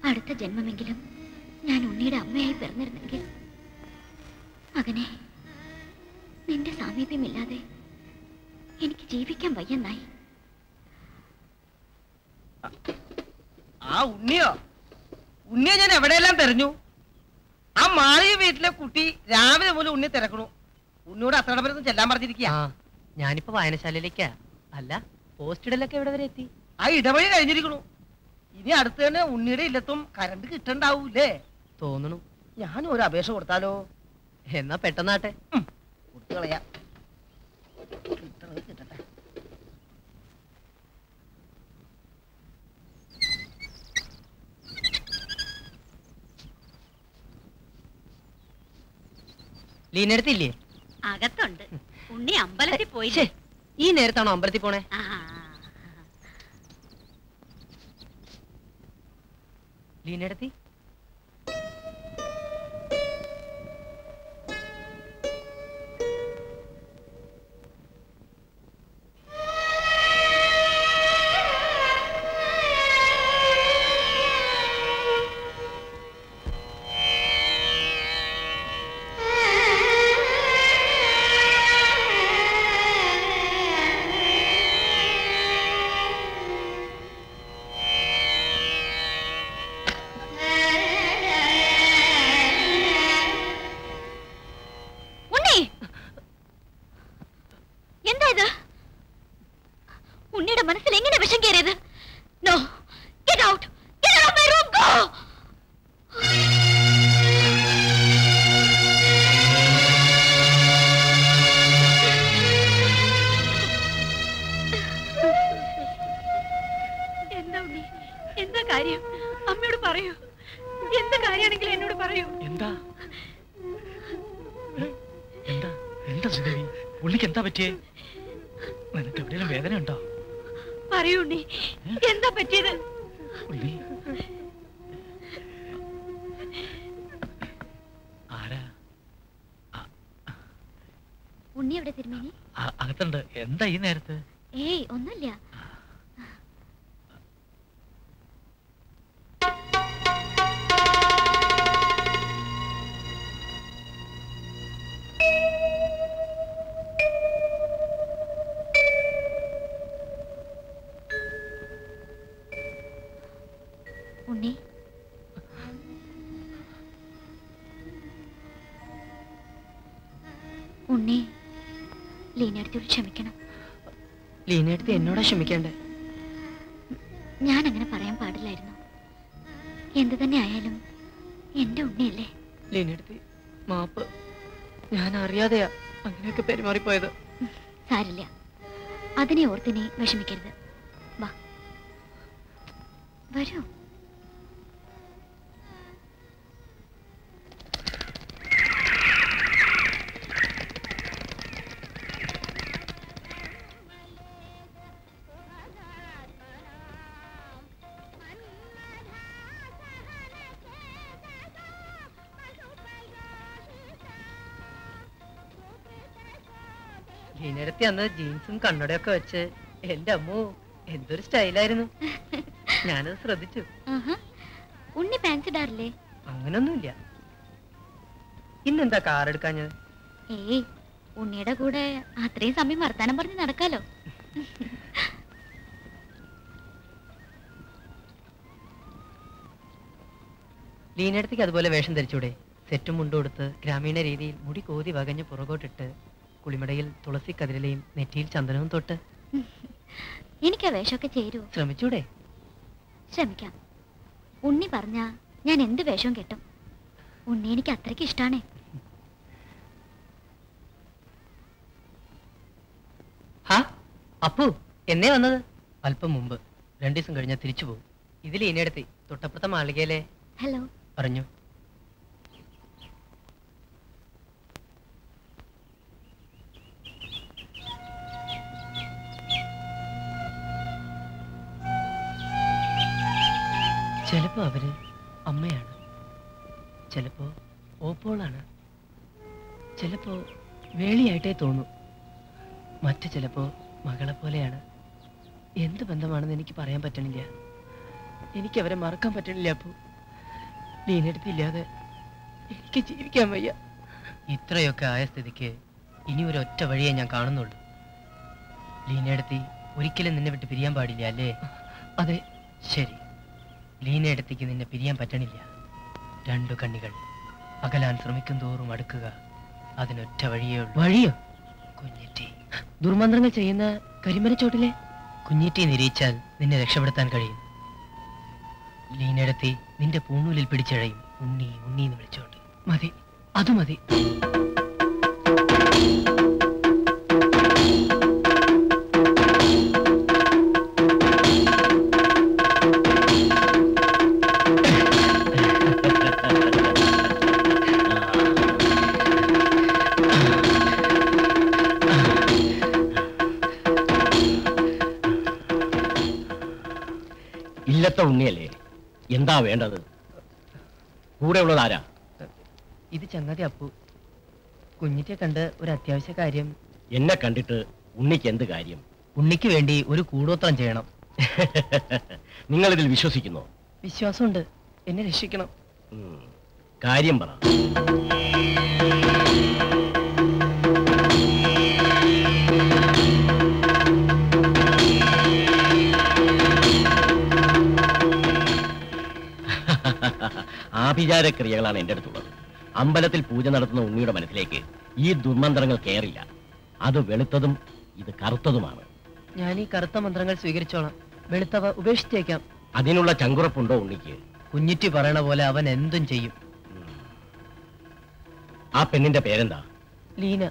അടുത്ത ജന്മമെങ്കിലും ഞാൻ ഉണ്ണിയുടെ അമ്മയായി പിറന്നിരുന്നെങ്കിൽ മകനെ നിന്റെ സാമീപ്യമില്ലാതെ എനിക്ക് ജീവിക്കാൻ വയ്യെന്നായി. ആ ഉണ്ണിയോ ഉണ്ണിയെ ഞാൻ എവിടെയെല്ലാം തെരഞ്ഞു. ആ മാളിക വീട്ടിലെ കുട്ടി രാവിലെ മുതൽ ഉണ്ണി തിരക്കണു. ഉണ്ണിയോട് അത്രടം ചെല്ലാൻ പറഞ്ഞിരിക്കുക. ഞാനിപ്പോ വായനശാലയിലേക്കാ. അല്ല, പോസ്റ്റിടലൊക്കെ എവിടെ വരെ എത്തി? ആ ഇടവഴി കഴിഞ്ഞിരിക്കണു. ഇനി അടുത്ത് തന്നെ ഉണ്ണിയുടെ ഇല്ലത്തും കറണ്ട് കിട്ടണ്ടാവൂലേ തോന്നണു. ഞാൻ ഒരു അപേക്ഷ കൊടുത്താലോ? എന്നാ പെട്ടെന്നാട്ടെ. കൊടുത്തു കളയാം. കിട്ടണത് കിട്ടട്ടെ. ലീനെടുത്തില്ലേ? അകത്തുണ്ട്. ഉണ്ണി അമ്പലത്തിൽ പോയി. ഈ നേരത്താണോ അമ്പലത്തിൽ പോണേ? ലീനെടുത്തി ഉണ്ണിയുടെ മനസ്സിൽ എങ്ങനെ വിഷം കയറിയത്? No, get out, get out of my room, go. എന്താ ഉണ്ണി, എന്താ കാര്യം? അമ്മയോട് പറയൂ. എന്ത് കാര്യമാണെങ്കിലും എന്നോട് പറയൂ. എന്താ എന്താ എന്താ സുദേവി, പുള്ളിക്ക് എന്താ പറ്റിയേ? നിനക്ക് എവിടെയെങ്കിലും വേദന ഉണ്ടോ? പറയൂ ഉണ്ണി, എന്താ പറ്റിയത്? ഉള്ളി ആരാ? ഉണ്ണി എവിടെ തിരുമേനി? അകത്തുണ്ട്. എന്താ ഈ നേരത്ത്? ഏയ് ഒന്നുമില്ല. ഉണ്ണി, ഉണ്ണി, ലീനടുത്തോട് ക്ഷമിക്കണം. ലീനടുത്ത് എന്നോടാ ക്ഷമിക്കേണ്ടേ? ഞാൻ അങ്ങനെ പറയാൻ പാടില്ലായിരുന്നു. എന്തു തന്നെ ആയാലും എന്റെ ഉണ്ണിയല്ലേ. ലീനടുത്ത് മാപ്പ്. ഞാൻ അറിയാതെയാ അങ്ങനെയൊക്കെ പെരുമാറിപ്പോയത്. സാരില്ല, അതിനെ ഓർത്തിനെ വിഷമിക്കരുത്. വാ, വരൂ. ലീനടുത്ത് അന്ന് ജീൻസും കണ്ണടയൊക്കെ വെച്ച് എന്റെ അമ്മോ എന്തൊരു സ്റ്റൈലായിരുന്നു. ഞാനത് ശ്രദ്ധിച്ചു. ഉണ്ണി പാൻസ് ഇടാറില്ലേ? അങ്ങനൊന്നുമില്ല. ഇന്നെന്താ കാർ എടുക്കാഞ്ഞത്? ഏയ്, ഉണ്ണിയുടെ കൂടെ അത്രയും സമയം വർത്താനം പറഞ്ഞ് നടക്കാലോ. ലീനടുത്തേക്ക് അതുപോലെ വേഷം ധരിച്ചൂടെ? സെറ്റും മുണ്ടും കൊടുത്ത് ഗ്രാമീണ രീതിയിൽ മുടി കോതി വകഞ്ഞ് പുറകോട്ടിട്ട് കുളിമടയിൽ തുളസി കതിരലയും നെറ്റിയിൽ ചന്ദനവും തൊട്ട്. എനിക്ക് ആ വേഷമൊക്കെ ചേരുവോ? ശ്രമിച്ചൂടെ? ശ്രമിക്കാം. ഉണ്ണി പറഞ്ഞാ ഞാൻ എന്ത് വേഷവും കെട്ടും. ഉണ്ണി എനിക്ക് അത്രയ്ക്ക് ഇഷ്ടാണേ. ഹാ അപ്പു, എന്നേ വന്നത്? അല്പം മുമ്പ്. 2 ദിവസം കഴിഞ്ഞാൽ തിരിച്ചു പോകും. ഇതിൽ ലീനടുത്തി തൊട്ടപ്പുറത്തെ മാളികയിലെ. ഹലോ. പറഞ്ഞു. ചിലപ്പോ അവര് അമ്മയാണ്, ചിലപ്പോ ഓപ്പോളാണ്, ചിലപ്പോ വേളിയായിട്ടേ തോന്നും, മറ്റു ചിലപ്പോ മകളെ പോലെയാണ്. എന്ത് ബന്ധമാണെന്ന് എനിക്ക് പറയാൻ പറ്റണില്ല. എനിക്ക് അവരെ മറക്കാൻ പറ്റണില്ല. അപ്പോ ലീനടുത്തില്ലാതെ എനിക്ക് ജീവിക്കാൻ വയ്യ. ഇത്രയൊക്കെ ആയ സ്ഥിതിക്ക് ഇനി ഒരൊറ്റ വഴിയേ ഞാൻ കാണുന്നുള്ളൂ. ലീനടുത്തി ഒരിക്കലും നിന്നെ വിട്ട് പിരിയാൻ പാടില്ല, അല്ലേ? അതെ. ശരി, ലീനടുത്തേക്ക് നിന്നെ പിരിയാൻ പറ്റണില്ല. 2 കണ്ണികൾ അകലാൻ ശ്രമിക്കും തോറും അടുക്കുക. അതിനൊറ്റ വഴിയേ ഉള്ളൂ. വഴിയോ? കുഞ്ഞിറ്റി. ദുർമന്ത്രങ്ങൾ ചെയ്യുന്ന കരിമരച്ചോട്ടിലെ കുഞ്ഞിറ്റി നിരീച്ചാൽ നിന്നെ രക്ഷപ്പെടുത്താൻ കഴിയും. ലീനടുത്തി നിന്റെ പൂണൂലിൽ പിടിച്ചഴയും ഉണ്ണി ഉണ്ണി എന്ന് വിളിച്ചോണ്ട്. മതി, അത് മതി. ഇല്ലത്തെ ഉണ്ണിയല്ലേ, എന്താ വേണ്ടത്? കൂടെ ഉള്ളത് ആരാ? ഇത് ചങ്ങാതി അപ്പു. കുഞ്ഞിറ്റെ കണ്ട് ഒരു അത്യാവശ്യ കാര്യം. എന്നെ കണ്ടിട്ട് ഉണ്ണിക്ക് എന്ത് കാര്യം? ഉണ്ണിക്ക് വേണ്ടി ഒരു കൂടോത്രം ചെയ്യണം. നിങ്ങൾ ഇതിൽ വിശ്വസിക്കുന്നോ? വിശ്വാസമുണ്ട്. എന്നെ രക്ഷിക്കണം. കാര്യം പറ. ആഭിചാരക്രിയകളാണ് എൻ്റെ അടുത്തുള്ളത്. അമ്പലത്തിൽ പൂജ നടത്തുന്ന ഉണ്ണിയുടെ മനസ്സിലേക്ക് ഈ ദുർമന്ത്രങ്ങൾ കയറില്ല. അത് വെളുത്തതും ഇത് കറുത്തതുമാണ്. ഞാൻ ഈ കറുത്ത മന്ത്രങ്ങൾ സ്വീകരിച്ചോളാം. വെളുത്തവ ഉപേക്ഷിച്ചേക്കാം. അതിനുള്ള ചങ്കുറപ്പുണ്ടോ ഉണ്ണിക്ക്? കുഞ്ഞിറ്റി പറയണ പോലെ അവൻ എന്തും ചെയ്യും. ആ പെണ്ണിന്റെ പേരെന്താ? ലീന.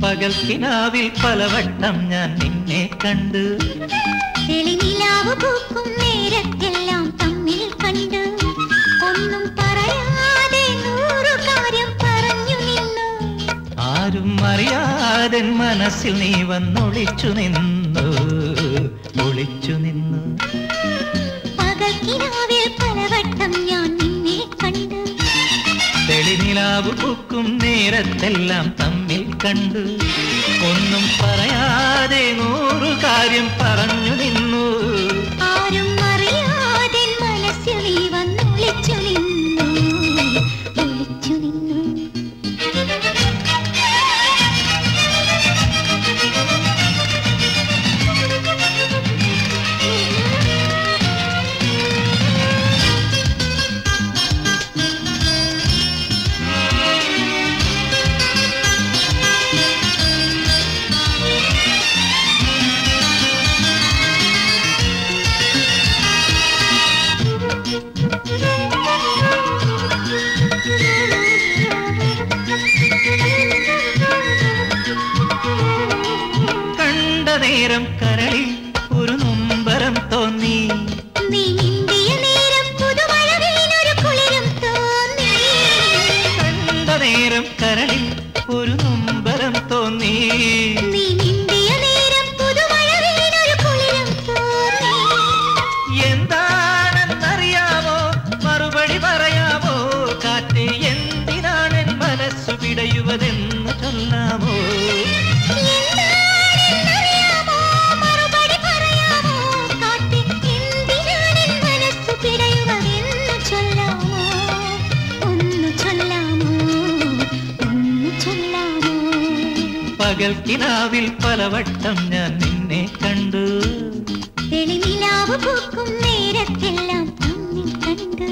പകൽക്കിനാവിൽ പലവട്ടം ഞാൻ നിന്നെ കണ്ട്, തെളിനിലാവ് പൂക്കും നേരത്തെല്ലാം തമ്മിൽ കണ്ട്, ഒന്നും പറയാതെ 100 കാര്യം പറഞ്ഞു നിന്നു. ആരും അറിയാതെ മനസ്സിൽ നീ വന്നൊളിച്ചു നിന്നു, ഒളിച്ചു നിന്നു. പകൽക്കിനാവിൽ പലവട്ടം ഞാൻ നിന്നെ കണ്ട്, തെളിനിലാവ് പൂക്കും നേരത്തെല്ലാം തമ്മിൽ കണ്ടു, ഒന്നും പറയാതെ 100 കാര്യം പറഞ്ഞു നിന്നു. ആരും അറിയാതെ മനസ്സിൽ നീ വന്നൊളിച്ചു നിന്നു, ഒളിച്ചു നിന്നു. കണ്ട നേരം കരളിൽ ഒരു നൊമ്പരം തോന്നി, നീ ഇന്ത്യ നേരം പുതുമഴ വീണൊരു കുളിരും തോന്നി. കണ്ട നേരം കരളിൽ ഒരു നൊമ്പരം തോന്നി, നീ ഇന്ത്യ നേരം പുതുമഴ വീണൊരു കുളിരും തോന്നി. എന്താണെന്നറിയാമോ, മറുപടി പറയാമോ? കാറ്റ് എന്തിനാണ് മനസ്സു പിടയുവതെന്ന് ചൊല്ലാമോ? എന്താണെന്നറിയാമോ, മറുപടി പറയാമോ? കാറ്റ് എന്തിനാണ് മനസ്സു പിടയുവതെന്ന് ചൊല്ലാമോ? ഒന്ന് ചൊല്ലാമോ, ഒന്ന് ചൊല്ലാമോ? പകൽക്കിനാവിൽ പലവട്ടം ഞാൻ നിന്നെ കണ്ടു, തെളിനിലാവ് പൂക്കും നേരത്തെല്ലാം തമ്മിൽ കണ്ട്.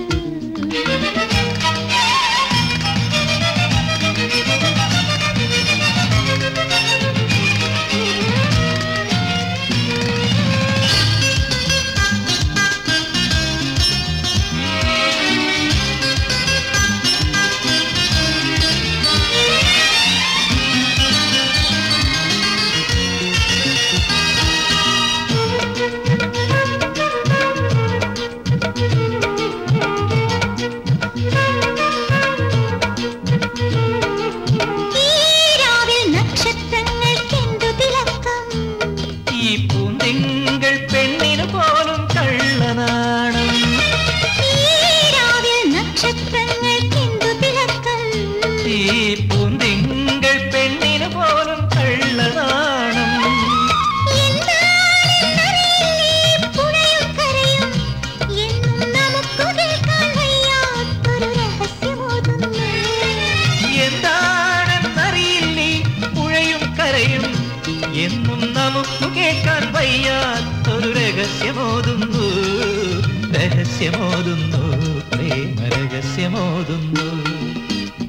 രഹസ്യമോതുന്നു പ്രേമരഹസ്യമോതുന്നു.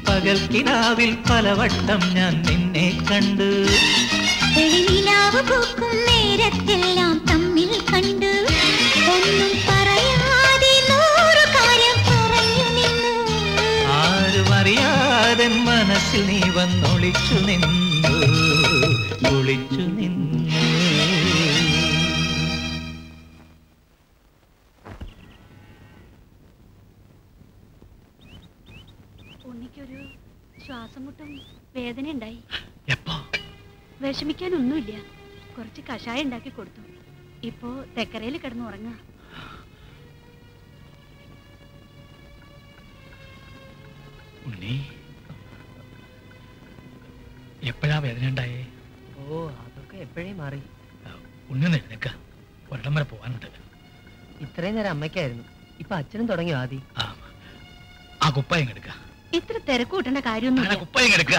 പകൽക്കിനാവിൽ പലവട്ടം ഞാൻ നിന്നെ കണ്ടു. വെളിനിലാവ് പൂക്കും നേരത്തെല്ലാം തമ്മിൽ കണ്ടു. ഒന്നും പറയാതെ 100 കാര്യം പറഞ്ഞു നിന്നു. ആരും അറിയാതെ മനസ്സിൽ നീ വന്നൊളിച്ചു നിന്നു, ഒളിച്ചു നിന്നു. ഉണ്ണിക്കൊരു ശ്വാസം മുട്ടും വേദന ഉണ്ടായി. എപ്പോ? വിഷമിക്കാനൊന്നുമില്ല. കുറച്ച് കഷായം ഉണ്ടാക്കി കൊടുത്തു. ഇപ്പോ തെക്കരയിൽ കിടന്ന് ഉറങ്ങാ. ഉണ്ണി എപ്പോഴാ വേദന ഉണ്ടായേ? ഓ അതൊക്കെ എപ്പോഴേ മാറി. ഉണ്ണി ഒന്ന് എഴുന്നേക്ക, ഒരിടം വരെ പോകാനുണ്ട്. ഇത്രയും നേരം അമ്മയ്ക്കായിരുന്നു, ഇപ്പൊ അച്ഛനും തുടങ്ങിയോ ആദി? ആ കുപ്പായം എടുക്ക. ഇത്ര തിരക്ക് കൂട്ടേണ്ട കാര്യമൊന്നും. കുപ്പായം എടുക്ക.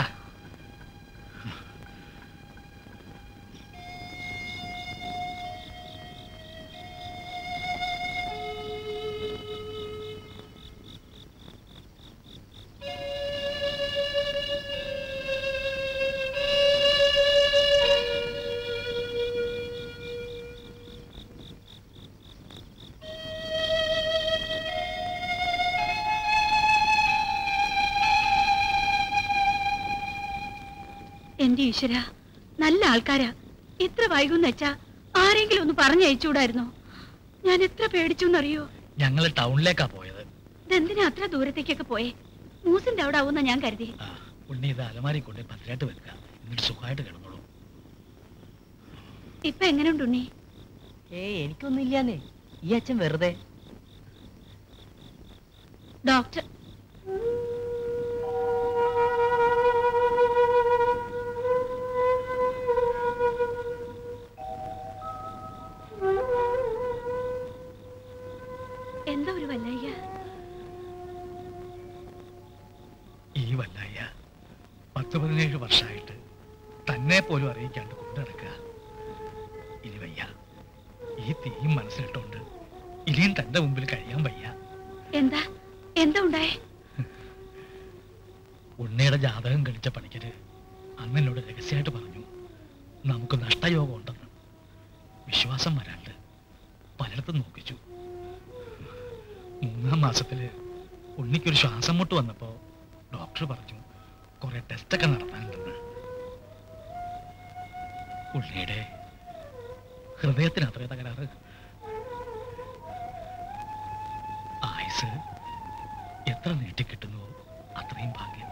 എന്റെ ഈശ്വര, നല്ല ആൾക്കാരാ. ഇത്ര വൈകുന്ന വെച്ചാ ആരെങ്കിലും ഒന്ന് പറഞ്ഞയച്ചൂടായിരുന്നോ? ഞാൻ എത്ര പേടിച്ചു എന്നറിയോ? ഞങ്ങൾ ടൗണിലേക്കാ പോയത്. ഇതെന്തിനാ അത്ര ദൂരത്തേക്കൊക്കെ പോയേ? മൂസിന്റെ അവിടെ ആവുന്ന ഞാൻ കരുതി. ഉണ്ണി ഇത് അലമാരി കൊണ്ട് ഭദ്രമായിട്ട് വെക്കുക, എന്നിട്ട് സുഖമായിട്ട് കിടന്നോളൂ. ഇപ്പൊ എങ്ങനെയുണ്ട് ഉണ്ണി? എനിക്കൊന്നും ഇല്ലാന്നേ. ഈ അച്ഛൻ വെറുതെ. ഡോക്ടർ എന്താ ഒരു വല്ലയ്യ? ഈ വല്ലായ 10-17 വർഷമായിട്ട് തന്നെ പോലും അറിയിക്കാണ്ട് കൊണ്ടു നടക്കുക. ഇനി വയ്യ. ഈ തീയും മനസ്സിലിട്ടോണ്ട് ഇനിയും തന്റെ മുമ്പിൽ കഴിയാൻ വയ്യ. എന്താ എന്താ ഉണ്ടായേ? ഉണ്ണിയുടെ ജാതകം കളിച്ച പണിക്കര് അന്ന് എന്നോട് രഹസ്യമായിട്ട് പറഞ്ഞു, നമുക്ക് നഷ്ടയോഗം ഉണ്ടെന്ന്. വിശ്വാസം വരാണ്ട് പലയിടത്തും നോക്കിച്ചു. 3-ാം മാസത്തില് ഉണ്ണിക്കൊരു ശ്വാസം മുട്ട് വന്നപ്പോ ഡോക്ടർ പറഞ്ഞു കുറെ ടെസ്റ്റൊക്കെ നടത്താനുണ്ടെന്ന്. ഉണ്ണിയുടെ ഹൃദയത്തിന് അത്രേ തകരാറ്. ആയുസ് എത്ര നീട്ടിക്കിട്ടുന്നുവോ അത്രയും ഭാഗ്യം.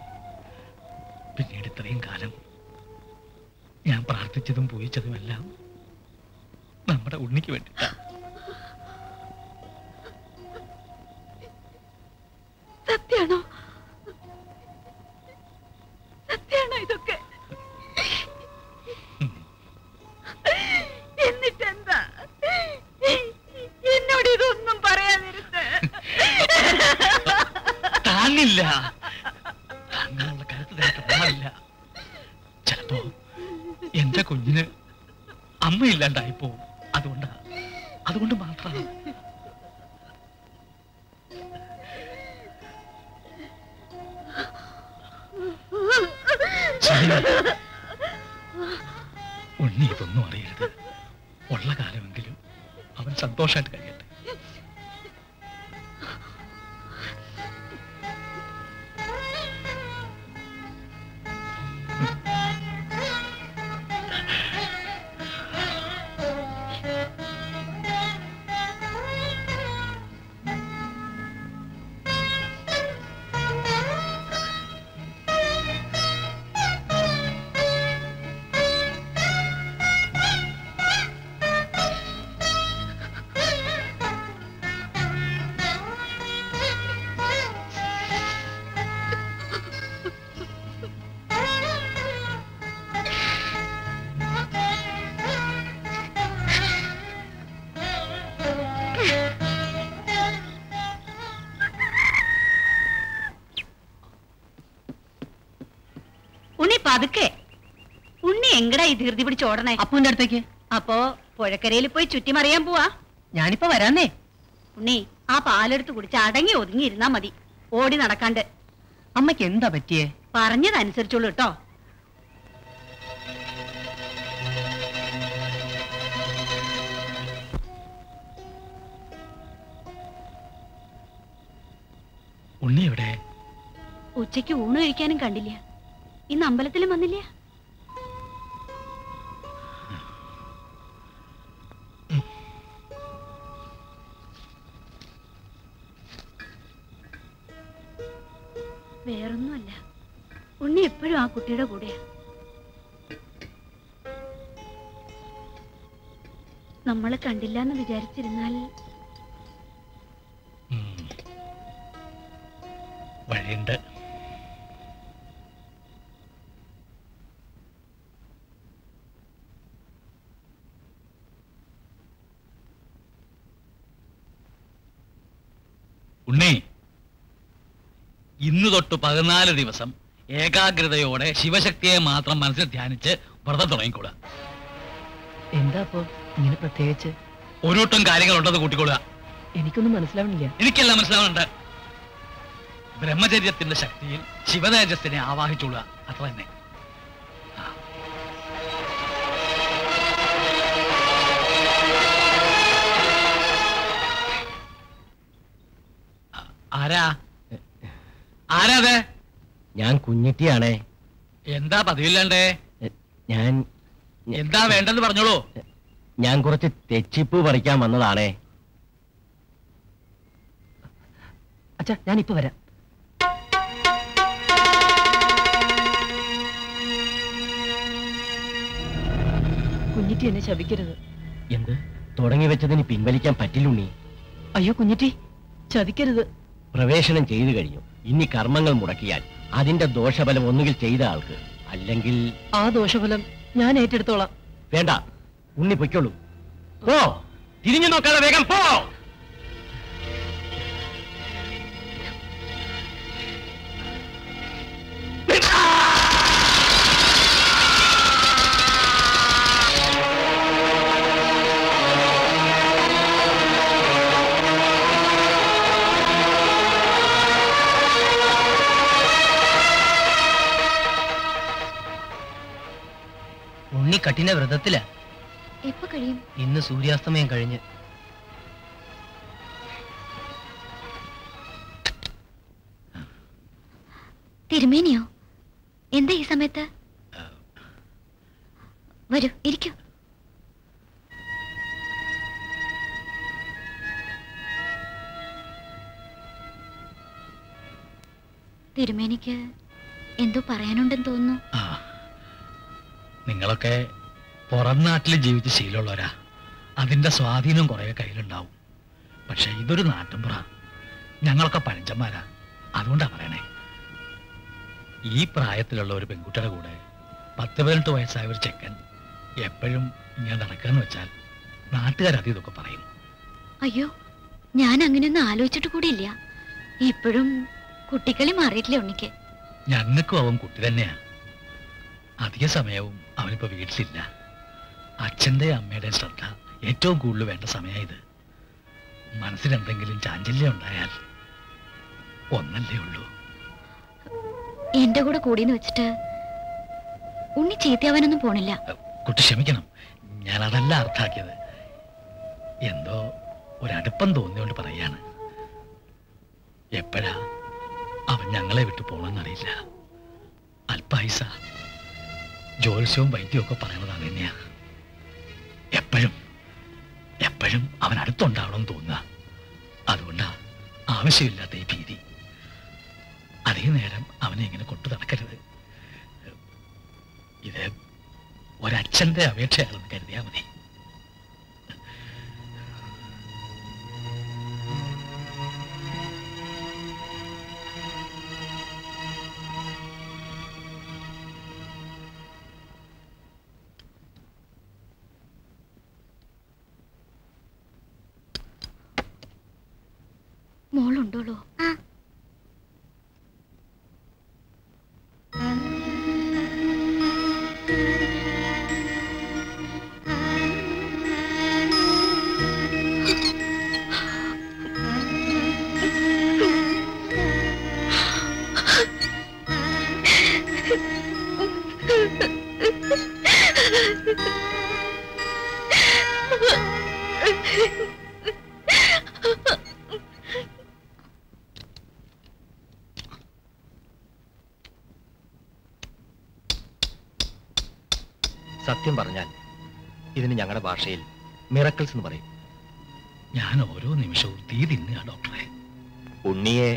പിന്നീട് ഇത്രയും കാലം ഞാൻ പ്രാർത്ഥിച്ചതും പൂജിച്ചതുമെല്ലാം നമ്മുടെ ഉണ്ണിക്ക് വേണ്ടിയിട്ടാണ്. സത്യാണോ? സത്യാണോ ഇതൊക്കെ? എന്നിട്ടെന്താ എന്നോട് ഇതൊന്നും പറയാതിരുന്ന്? താങ്ങില്ല, താങ്ങാനുള്ള കരുത്ത് നേരിട്ടില്ല. ചിലപ്പോ എന്റെ കുഞ്ഞിന് അമ്മയില്ലാണ്ടായിപ്പോ. അതുകൊണ്ട് മാത്രമാണ്. ഉണ്ണി ഇതൊന്നും അറിയരുത്. ഉള്ള കാലമെങ്കിലും അവൻ സന്തോഷമായിട്ട് കഴിയട്ടെ. പതുക്കെ. ഉണ്ണി എങ്ങടാ ഈ ധീർത്തി പിടിച്ച് ഓടണേ? അപ്പൂന്റെ അടുത്തേക്ക്. അപ്പോ പുഴക്കരയിൽ പോയി ചുറ്റിമറിയാൻ പോവാ? ഞാനിപ്പോ വരാന്നേ. ഉണ്ണി ആ പാലെടുത്ത് കുടിച്ച് അടങ്ങി ഒതുങ്ങി ഇരുന്നാ മതി, ഓടി നടക്കാണ്ട്. അമ്മയ്ക്ക് എന്താ പറ്റിയേ? പറഞ്ഞതനുസരിച്ചോളൂ കേട്ടോ. ഉണ്ണി എവിടെ? ഉച്ചയ്ക്ക് ഊണ് കഴിക്കാനും കണ്ടില്ല. ഇന്ന് അമ്പലത്തിലും വന്നില്ല. വേറൊന്നുമല്ല, ഉണ്ണി എപ്പോഴും ആ കുട്ടിയുടെ കൂടെയാ. നമ്മള് കണ്ടില്ല എന്ന് വിചാരിച്ചിരുന്നാൽ വഴിയുണ്ട്. ഉണ്ണി, ഇന്നു തൊട്ട് 14 ദിവസം ഏകാഗ്രതയോടെ ശിവശക്തിയെ മാത്രം മനസ്സിൽ ധ്യാനിച്ച് വ്രതം തുടങ്ങിക്കൊള്ളുക. എന്താ അപ്പോ ഇങ്ങനെ പ്രത്യേകിച്ച്? ഒരുട്ടം കാര്യങ്ങളുണ്ടെന്ന് കൂട്ടിക്കൊള്ളുക. എനിക്കൊന്നും മനസ്സിലാവണില്ല. എനിക്കെല്ലാം മനസ്സിലാവുന്നുണ്ട്. ബ്രഹ്മചര്യത്തിന്റെ ശക്തിയിൽ ശിവതേജസ്സിനെ ആവാഹിച്ചുകൊള്ളുക, അത്ര തന്നെ. ആരാ ആരാതെ? ഞാൻ കുഞ്ഞിറ്റിയാണേ. എന്താ പതിവില്ലാണ്ടേ? ഞാൻ എന്താ വേണ്ടെന്ന് പറഞ്ഞോളൂ. ഞാൻ കുറച്ച് തെച്ചിപ്പൂ പറിക്കാൻ വന്നതാണേ. അച്ഛാ, ഞാനിപ്പോ വരാം. കുഞ്ഞിറ്റി എന്നെ ശപിക്കരുത്. എന്ത്? തുടങ്ങി വെച്ചതിന് പിൻവലിക്കാൻ പറ്റില്ലുണ്ണി. അയ്യോ കുഞ്ഞിറ്റി, ചതിക്കരുത്. പ്രവേശനം ചെയ്തു കഴിഞ്ഞു. ഇനി കർമ്മങ്ങൾ മുടക്കിയാൽ അതിന്റെ ദോഷഫലം ഒന്നുകിൽ ചെയ്ത ആൾക്ക്, അല്ലെങ്കിൽ ആ ദോഷഫലം ഞാൻ ഏറ്റെടുത്തോളാം. വേണ്ട, ഉണ്ണി പൊയ്ക്കോളൂ. പോ, തിരിഞ്ഞു നോക്കാതെ വേഗം പോ. ഉണ്ണി കഠിന വ്രതത്തില. എപ്പോ കഴിയും? ഇന്ന് സൂര്യാസ്തമയം കഴിഞ്ഞ്. തിരുമേനിയോ? എന്താ ഈ സമയത്ത്? വരൂ, ഇരിക്കൂ. തിരുമേനിക്ക് എന്തോ പറയാനുണ്ടെന്ന് തോന്നുന്നു. നിങ്ങളൊക്കെ പുറം നാട്ടിൽ ജീവിച്ച് ശീലമുള്ളവരാ. അതിന്റെ സ്വാധീനം കുറെ കയ്യിലുണ്ടാവും. പക്ഷെ ഇതൊരു നാട്ടിൻപുറ. ഞങ്ങളൊക്കെ പഴഞ്ചന്മാരാ. അതുകൊണ്ടാ പറയണേ. ഈ പ്രായത്തിലുള്ള ഒരു പെൺകുട്ടിയുടെ കൂടെ 10-18 വയസ്സായ ഒരു ചെക്കൻ എപ്പോഴും ഇങ്ങനെ നടക്കാന്ന് വെച്ചാൽ നാട്ടുകാരത് ഇതൊക്കെ പറയും. അയ്യോ, ഞാൻ അങ്ങനെയൊന്നും ആലോചിച്ചിട്ട് കൂടിയില്ല. ഇപ്പോഴും കുട്ടിക്കളി മാറിയിട്ടില്ല ഉണ്ണിക്ക്. ഞങ്ങൾക്കും അവൻ കുട്ടി തന്നെയാ. അധിക സമയവും അവനിപ്പോ വീട്ടിലില്ല. അച്ഛന്റെ അമ്മയുടെ ശ്രദ്ധ ഏറ്റവും കൂടുതൽ വേണ്ട സമയമായത്. മനസ്സിലെന്തെങ്കിലും ചാഞ്ചല്യം ഉണ്ടായാൽ ഒന്നല്ലേ ഉള്ളൂ. എന്റെ കൂടെ കൂടിന്ന് വെച്ചിട്ട് ഉണ്ണി ചീത്തയാവാനൊന്നും പോണില്ല. കുട്ടി ക്ഷമിക്കണം, ഞാൻ അതല്ല അർത്ഥാക്കിയത്. എന്തോ ഒരടുപ്പം തോന്നിയോണ്ട് പറയാണ്. എപ്പോഴാ അവൻ ഞങ്ങളെ വിട്ടു പോണെന്നറിയില്ല. അല്പായുസ. ജ്യോത്സ്യവും വൈദ്യവും ഒക്കെ പറയണത് അത് തന്നെയാ. എപ്പോഴും എപ്പോഴും അവൻ അടുത്തുണ്ടാവണം തോന്നുക. അതുകൊണ്ടാ ആവശ്യമില്ലാത്ത ഈ ഭീതി. അതേ നേരം അവനെ ഇങ്ങനെ കൊണ്ടു നടക്കരുത്. ഇത് ഒരച്ഛന്റെ അപേക്ഷയാണെന്ന് കരുതിയാ മതി. മോളുണ്ടോളൂ? സത്യം പറഞ്ഞാൽ ഇതിന് ഞങ്ങളുടെ ഭാഷയിൽ മിറക്കിൾസ് എന്ന് പറയും. ഞാൻ ഓരോ നിമിഷവും തീ തിന്നുക ഡോക്ടറെ. ഉണ്ണിയെ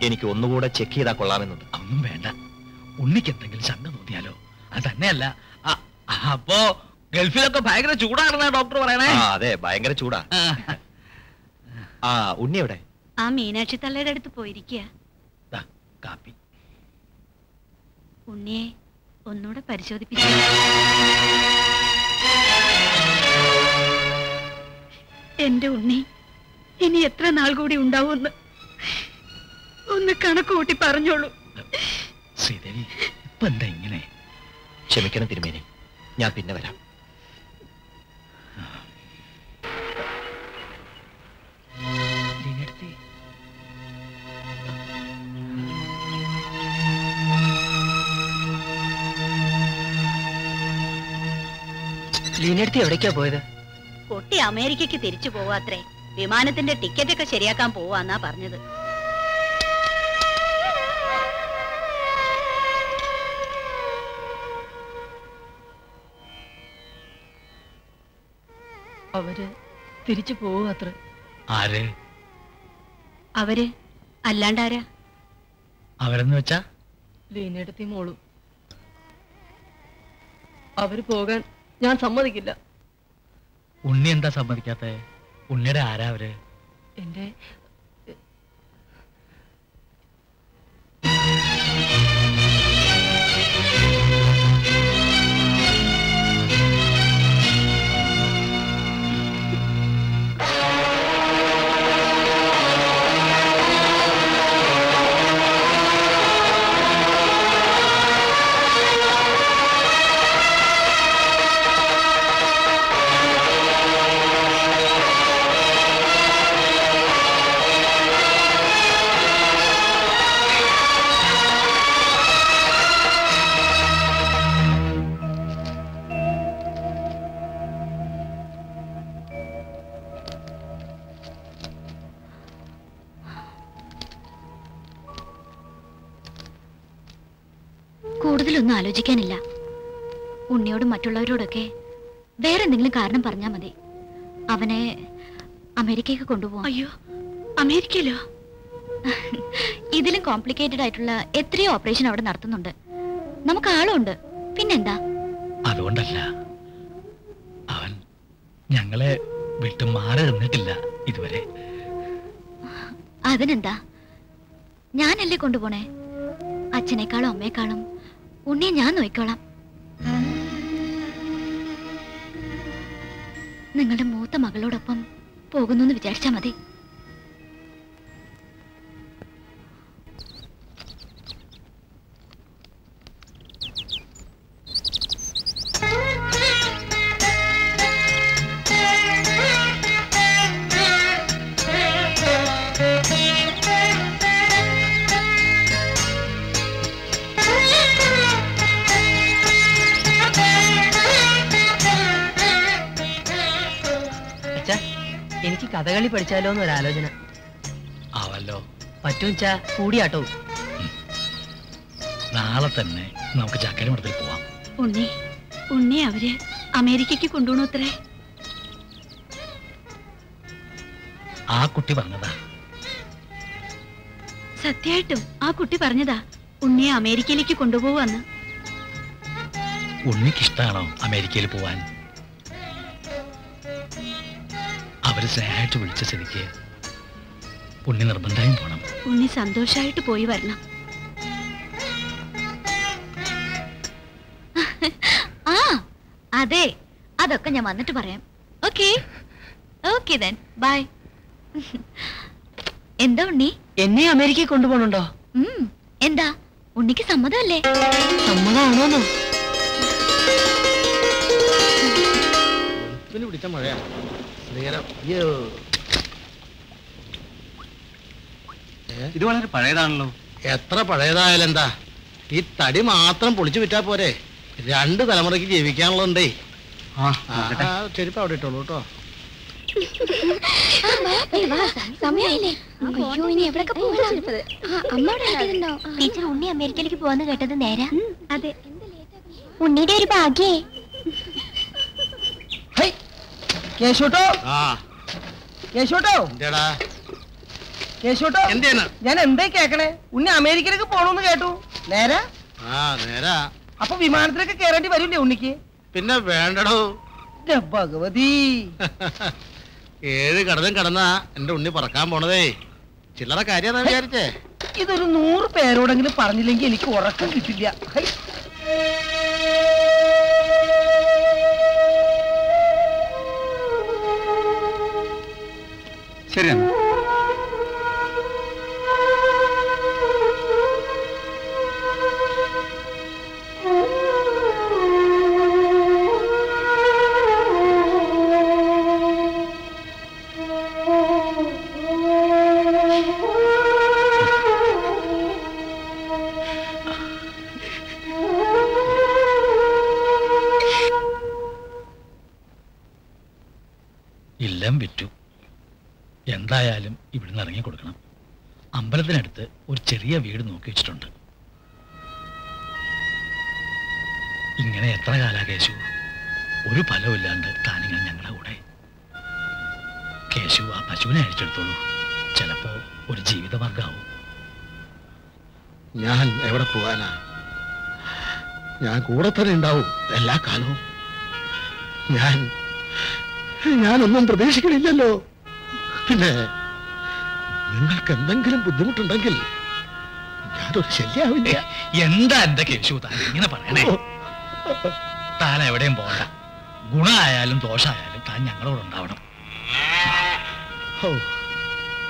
എനിക്ക് ഒന്നുകൂടെ ചെക്ക് ചെയ്താൽ കൊള്ളാമെന്നുണ്ട്. ഒന്നും വേണ്ട, ഉണ്ണിക്ക് എന്തെങ്കിലും ശങ്ക തോന്നിയാലോ? അത് തന്നെയല്ല, അപ്പോ ഗൾഫിലൊക്കെ ഭയങ്കര ചൂടാണെന്നാ ഡോക്ടർ പറയണേ. അതെ, ഭയങ്കര ചൂടാ. ആ ഉണ്ണി എവിടെ? ആ മീനാക്ഷി തള്ളയുടെ അടുത്ത് പോയിരിക്കുക. കാപ്പി. ഉണ്ണിയെ ഒന്നുകൂടെ പരിശോധിപ്പിച്ചു. എന്റെ ഉണ്ണി ഇനി എത്ര നാൾ കൂടി ഉണ്ടാവുമെന്ന് ഒന്ന് കണക്ക് കൂട്ടി പറഞ്ഞോളൂ. ശ്രീദേവി, ഇപ്പൊ എന്താ ഇങ്ങനെ? ക്ഷമിക്കണം തിരുമേനി, ഞാൻ പിന്നെ വരാം. ലീനടുത്ത് എവിടേക്കാ പോയത്? കുട്ടി അമേരിക്കക്ക് തിരിച്ചു പോവാത്രേ. വിമാനത്തിന്റെ ടിക്കറ്റ് ഒക്കെ ശരിയാക്കാൻ പോവാന്നാ പറഞ്ഞത്. അവര് തിരിച്ചു പോവാത്ര. ആര്? അവര് അല്ലാണ്ടാരാ? അവരെന്ന് വെച്ചാ ലീനടുത്തി മോളും. അവര് പോകാൻ ഞാൻ സമ്മതിക്കില്ല. ഉണ്ണി എന്താ സമ്മതിക്കാത്ത? ഉണ്ണിയുടെ ആരാ അവര്? എന്റെ കൂടുതലൊന്നും ആലോചിക്കാനില്ല. ഉണ്ണിയോടും മറ്റുള്ളവരോടൊക്കെ വേറെ എന്തെങ്കിലും കാരണം പറഞ്ഞാൽ മതി. അവനെ അമേരിക്കയ്ക്ക് കൊണ്ടുപോകാം. അയ്യോ, അമേരിക്കയിലോ? ഇതിലും കോംപ്ലിക്കേറ്റഡ് ആയിട്ടുള്ള എത്രയോ ഓപ്പറേഷൻ അവിടെ നടത്തുന്നുണ്ട്. നമുക്ക് ആളുണ്ട്, പിന്നെന്താ? അതുകൊണ്ടല്ല, അവൻ ഞങ്ങളെ വിട്ടു മാറി നിന്നിട്ടില്ല ഇതുവരെ. അതിനെന്താ, ഞാനല്ലേ കൊണ്ടുപോണേ. അച്ഛനേക്കാളും അമ്മയെക്കാളും ഉണ്ണിയെ ഞാൻ നോക്കിക്കോളാം. നിങ്ങളുടെ മൂത്ത മകളോടൊപ്പം പോകുന്നു വിചാരിച്ചാ മതി. എനിക്ക് കഥകളി പഠിച്ചാലോ എന്നൊരാലോചന. ആവല്ലോ. പറ്റുവെച്ചാ കൂടിയാട്ടോ. നാളെ തന്നെ നമുക്ക് ചക്കരമഠത്തിൽ പോവാം. ഉണ്ണി അവര് അമേരിക്കക്ക് കൊണ്ടുപോകണത്രേ. ആ കുട്ടി പറഞ്ഞതാ. സത്യമായിട്ടും ആ കുട്ടി പറഞ്ഞതാ ഉണ്ണിയെ അമേരിക്കയിലേക്ക് കൊണ്ടുപോവാന്ന്. ഉണ്ണിക്കിഷ്ടാണോ അമേരിക്കയിൽ പോവാൻ? അവര് സ്നേഹമായിട്ട് വിളിച്ച സ്ഥിതിക്ക് ഉണ്ണി നിർബന്ധമായും പോണം. ഉണ്ണി സന്തോഷായിട്ട് പോയി വരണം. ആ അതെ, അതൊക്കെ ഞാൻ വന്നിട്ട് പറയാം. Okay okay then bye. എന്താ ഉണ്ണി, എന്നെ അമേരിക്കയിൽ കൊണ്ടുപോകണുണ്ടോ? എന്താ ഉണ്ണിക്ക് സമ്മതമല്ലേ? സമ്മതമാണോന്നോ? പിടിച്ച മഴയാ. ഇത് വളരെ പഴയതാണല്ലോ. എത്ര പഴയതായാലും എന്താ, ഈ തടി മാത്രം പൊളിച്ചു വിറ്റാ പോരെ, 2 തലമുറയ്ക്ക് ജീവിക്കാനുള്ളതുണ്ടേ. ചെരുപ്പ് അവിടെ ഇട്ടോളൂ കേട്ടോ. ടീച്ചർ ഉണ്ണി അമേരിക്കയിലേക്ക് പോവാന്ന് കേട്ടത് നേരാ? അതെ. ഉണ്ണിയുടെ ഒരു ഭാഗ്യേ. കേശോട്ടോ, കേശോട്ടോ, കേശോട്ടോ, ഞാൻ എന്താ കേക്കണേ? ഉണ്ണി അമേരിക്കയിലേക്ക് പോണോന്ന് കേട്ടു. നേരാ? നേരാ. അപ്പൊ വിമാനത്തിലേക്ക് കേറേണ്ടി വരില്ലേ ഉണ്ണിക്ക്? പിന്നെ വേണ്ടടോ. ഭഗവതി, 7 കടലും കടന്നാ എന്റെ ഉണ്ണി പറക്കാൻ പോണതേ. ചില്ലറ കാര്യാന്നാ വിചാരിച്ചേ? ഇതൊരു 100 പേരോടെങ്കിലും പറഞ്ഞില്ലെങ്കിൽ എനിക്ക് ഉറക്കം കിട്ടില്ല. ശരിയാണ്. ഇല്ലം വിറ്റു. എന്തായാലും ഇവിടുന്ന് ഇറങ്ങി കൊടുക്കണം. അമ്പലത്തിനടുത്ത് ഒരു ചെറിയ വീട് നോക്കി വെച്ചിട്ടുണ്ട്. ഇങ്ങനെ എത്ര കാലാ കേശു? ഒരു ഫലമില്ലാണ്ട് താനിങ്ങനെ ഞങ്ങളുടെ കൂടെ. കേശു ആ പശുവിനെ അഴിച്ചെടുത്തോളൂ. ചിലപ്പോ ഒരു ജീവിതമാർഗാവും. ഞാൻ എവിടെ പോവാനാ? ഞാൻ കൂടെ തന്നെ ഉണ്ടാവും എല്ലാ കാലവും. ഞാനൊന്നും പ്രതീക്ഷിക്കണില്ലല്ലോ. പിന്നെ നിങ്ങൾക്ക് എന്തെങ്കിലും ബുദ്ധിമുട്ടുണ്ടെങ്കിൽ ഞാനൊരു ശല്യാവില്ല. എന്താ എന്റെ കേശു താൻ ഇങ്ങനെ പറയണേ? താൻ എവിടെയും പോകണ്ട. ഗുണമായാലും ദോഷമായാലും താൻ ഞങ്ങളോട് ഉണ്ടാവണം.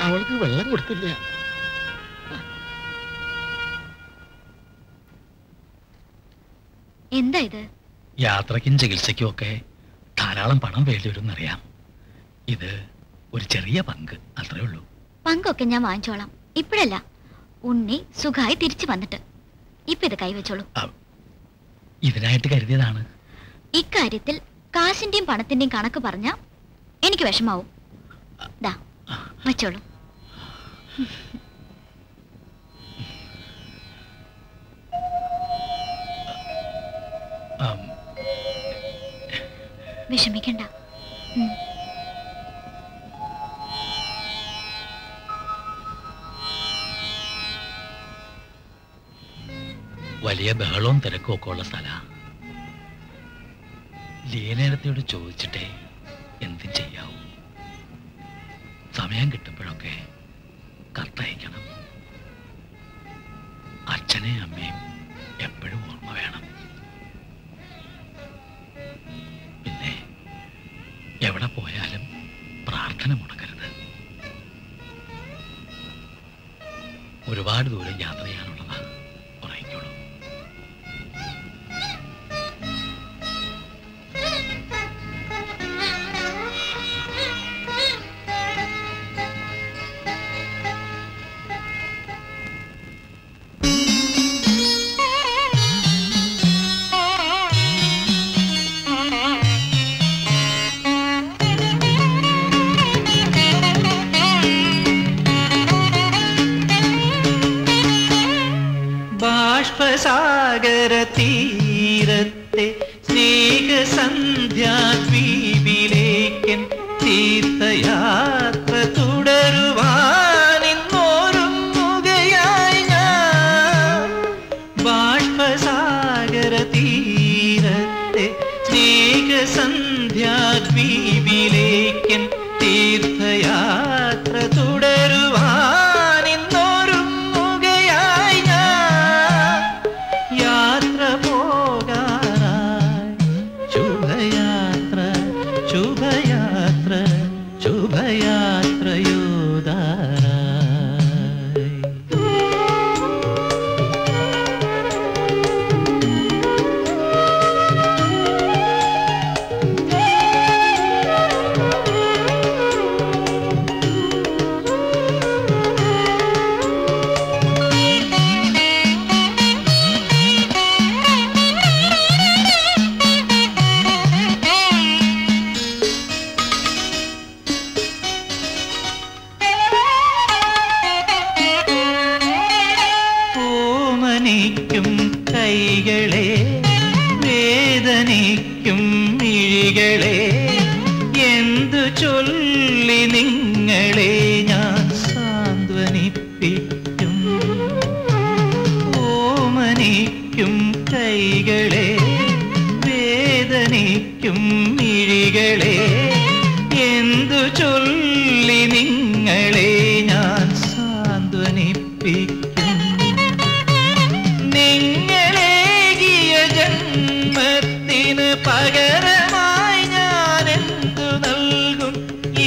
അവൾക്ക് വെള്ളം കൊടുത്തില്ല. എന്താ ഇത്? യാത്രയ്ക്കും ചികിത്സയ്ക്കും ഒക്കെ ധാരാളം പണം വേണ്ടി വരുമെന്നറിയാം. ഇത് ഒരു ചെറിയ പങ്ക്, അത്രേ ഉള്ളൂ. പങ്കൊക്കെ ഞാൻ വാങ്ങിച്ചോളാം. ഇപ്പോഴല്ല, ഉണ്ണി സുഖമായി തിരിച്ചു വന്നിട്ട്. ഇപ്പൊ ഇത് കൈവച്ചോളൂ. ഇതിനായിട്ട് കരുതിയതാണ്. ഇക്കാര്യത്തിൽ കാശിന്റെയും പണത്തിന്റെയും കണക്ക് പറഞ്ഞ എനിക്ക് വിഷമാവും. ദാ വച്ചോളൂ. വിഷമിക്കണ്ട. വലിയ ബഹളവും തിരക്കും ഒക്കെ ഉള്ള സ്ഥല. ലീനേടത്തോട് ചോദിച്ചിട്ടേ എന്തും ചെയ്യാവൂ. സമയം കിട്ടുമ്പോഴൊക്കെ കത്തയക്കണം. അച്ഛനെയും അമ്മയും എപ്പോഴും ഓർമ്മ വേണം. പിന്നെ എവിടെ പോയാലും പ്രാർത്ഥന മുടക്കരുത്. ഒരുപാട് ദൂരം യാത്ര ചെയ്യാനുള്ളതാ. ഉറങ്ങിക്കോളൂ. സാഗര തീരത്തെ സ്നേഹസന്ധ്യാദ്വീപിലേക്കൻ തീർത്ഥയാത്ര തുടരുവാനിന്നോരുങ്ങുകയായി ഞാൻ. ബാഷ്പസാഗര തീരത്തെ സ്നേഹസന്ധ്യാദ്വീപിലേക്കൻ തീർത്ഥയാത്ര തുടരുവാനിന്നോരുങ്ങുകയായി ഞാൻ. യാത്ര പോകാനായി ശുഭയാത്ര ശുഭയാത്ര ശുഭയാത്രയോദാരായി. നിങ്ങളെ ഞാൻ സാന്ത്വനിപ്പിക്കും. ഓമനിക്കും കൈകളെ, വേദനിക്കും മിഴികളെ, എന്തു ചൊല്ലി നിങ്ങളെ ഞാൻ സാന്ത്വനിപ്പിക്കും. നിങ്ങളേകിയ ജന്മത്തിന് പകരമായി ഞാൻ എന്തു നൽകും?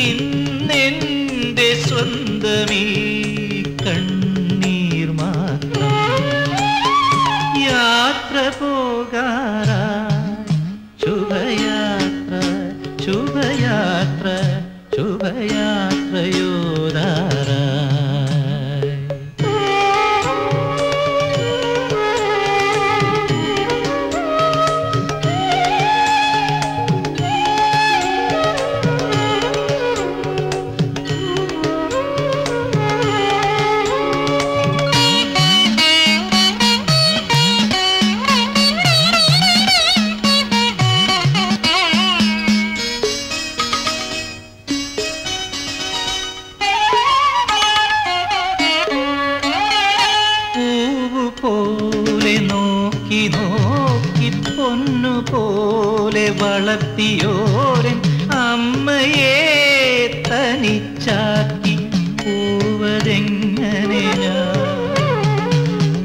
ഇന്നെന്റെ സ്വന്തമീ കണ്ണീർ മാത്രം. യാത്ര പോകാറായി ശുഭയാത്ര, ശുഭയാത്ര, ശുഭയാത്രയോദാരായി. നോക്കി നോക്കി പൊന്നുപോലെ വളർത്തിയോരൻ അമ്മയെ തനിച്ചാക്കി പോവതെങ്ങനെ ഞാൻ?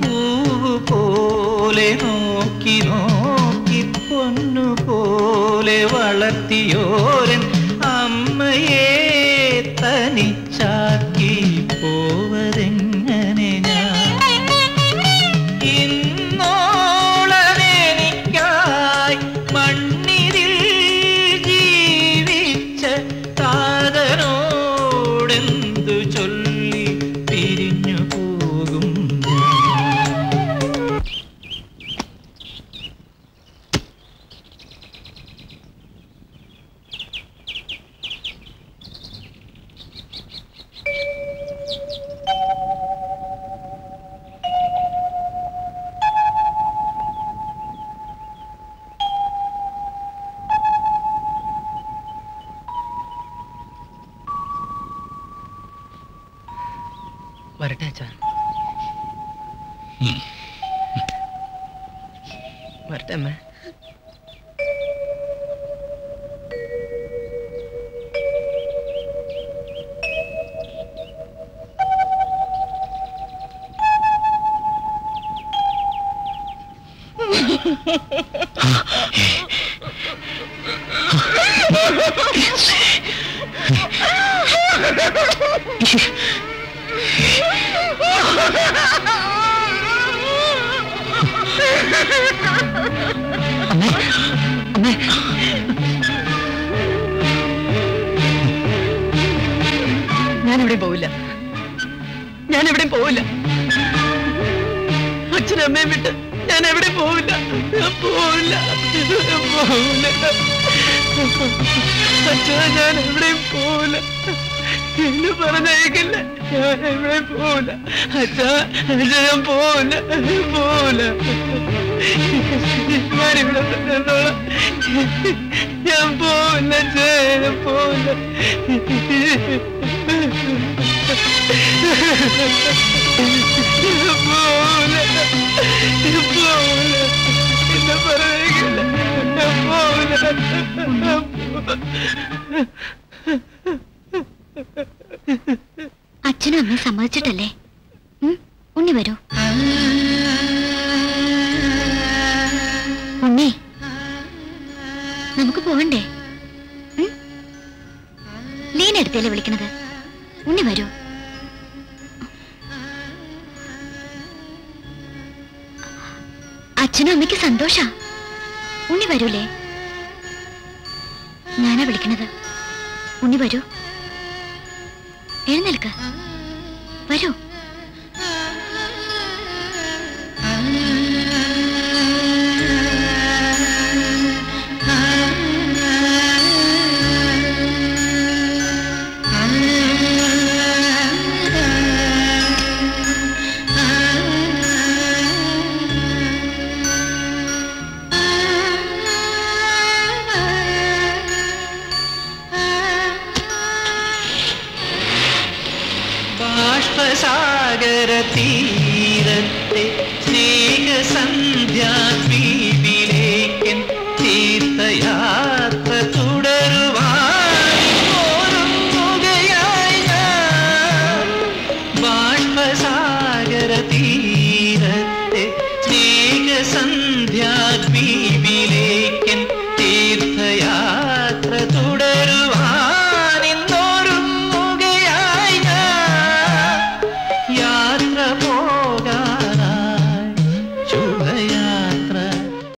പൂവ് പോലെ നോക്കി നോക്കി പൊന്നുപോലെ വളർത്തിയോരൻ അമ്മയെ തനിച്ചാക്കി പോവതെങ്ങനെ ഞാൻ? മണ്ണിരിൽ ജീവിച്ച താതനോടെന്തു ചൊല്ലി പിരിഞ്ഞു പോകും? വരട്ടെ അച്ഛാ, വരട്ടെ അമ്മ. അമ്മേ, അമ്മേ, ഞാനെവിടെയും പോവില്ല, ഞാനെവിടെയും പോവില്ല. അച്ഛനും അമ്മയും വിട്ട് ഞാൻ എവിടെയും പോവില്ല, പോവില്ല, പോവില്ല. അച്ഛാ, ഞാൻ എവിടെയും പോവില്ല, എന്നെ പറഞ്ഞേക്കില്ല, ഞാൻ എവിടെയും പോവില്ല. അച്ഛാ, ഞാൻ പോവില്ല, പോവില്ല. ഞാനിവിടെ നിന്നോളാം, ഞാൻ പോവില്ല, ഞാൻ പോവില്ല. പോവില്ല, പോവില്ല, എന്നെ പറഞ്ഞേക്കില്ല, ഞാൻ പോവില്ല. അച്ഛനും അമ്മയും സമ്മതിച്ചിട്ടല്ലേ? ഉണ്ണി വരൂ. ഉണ്ണി, നമുക്ക് പോവണ്ടേ? ലീനെടുത്തല്ലേ വിളിക്കണത്? ഉണ്ണി വരൂ. അച്ഛനും അമ്മയ്ക്ക് സന്തോഷ. ഉണ്ണി വരൂലേ? ഞാനാ വിളിക്കണത്. ഉണ്ണി വരൂ, എഴുന്നേൽക്ക, വരൂ. ഭവസാഗര തീരത്തെ സ്നേഹസന്ധ്യാദ്വീപിലേക്കൻ തീർത്ഥയാ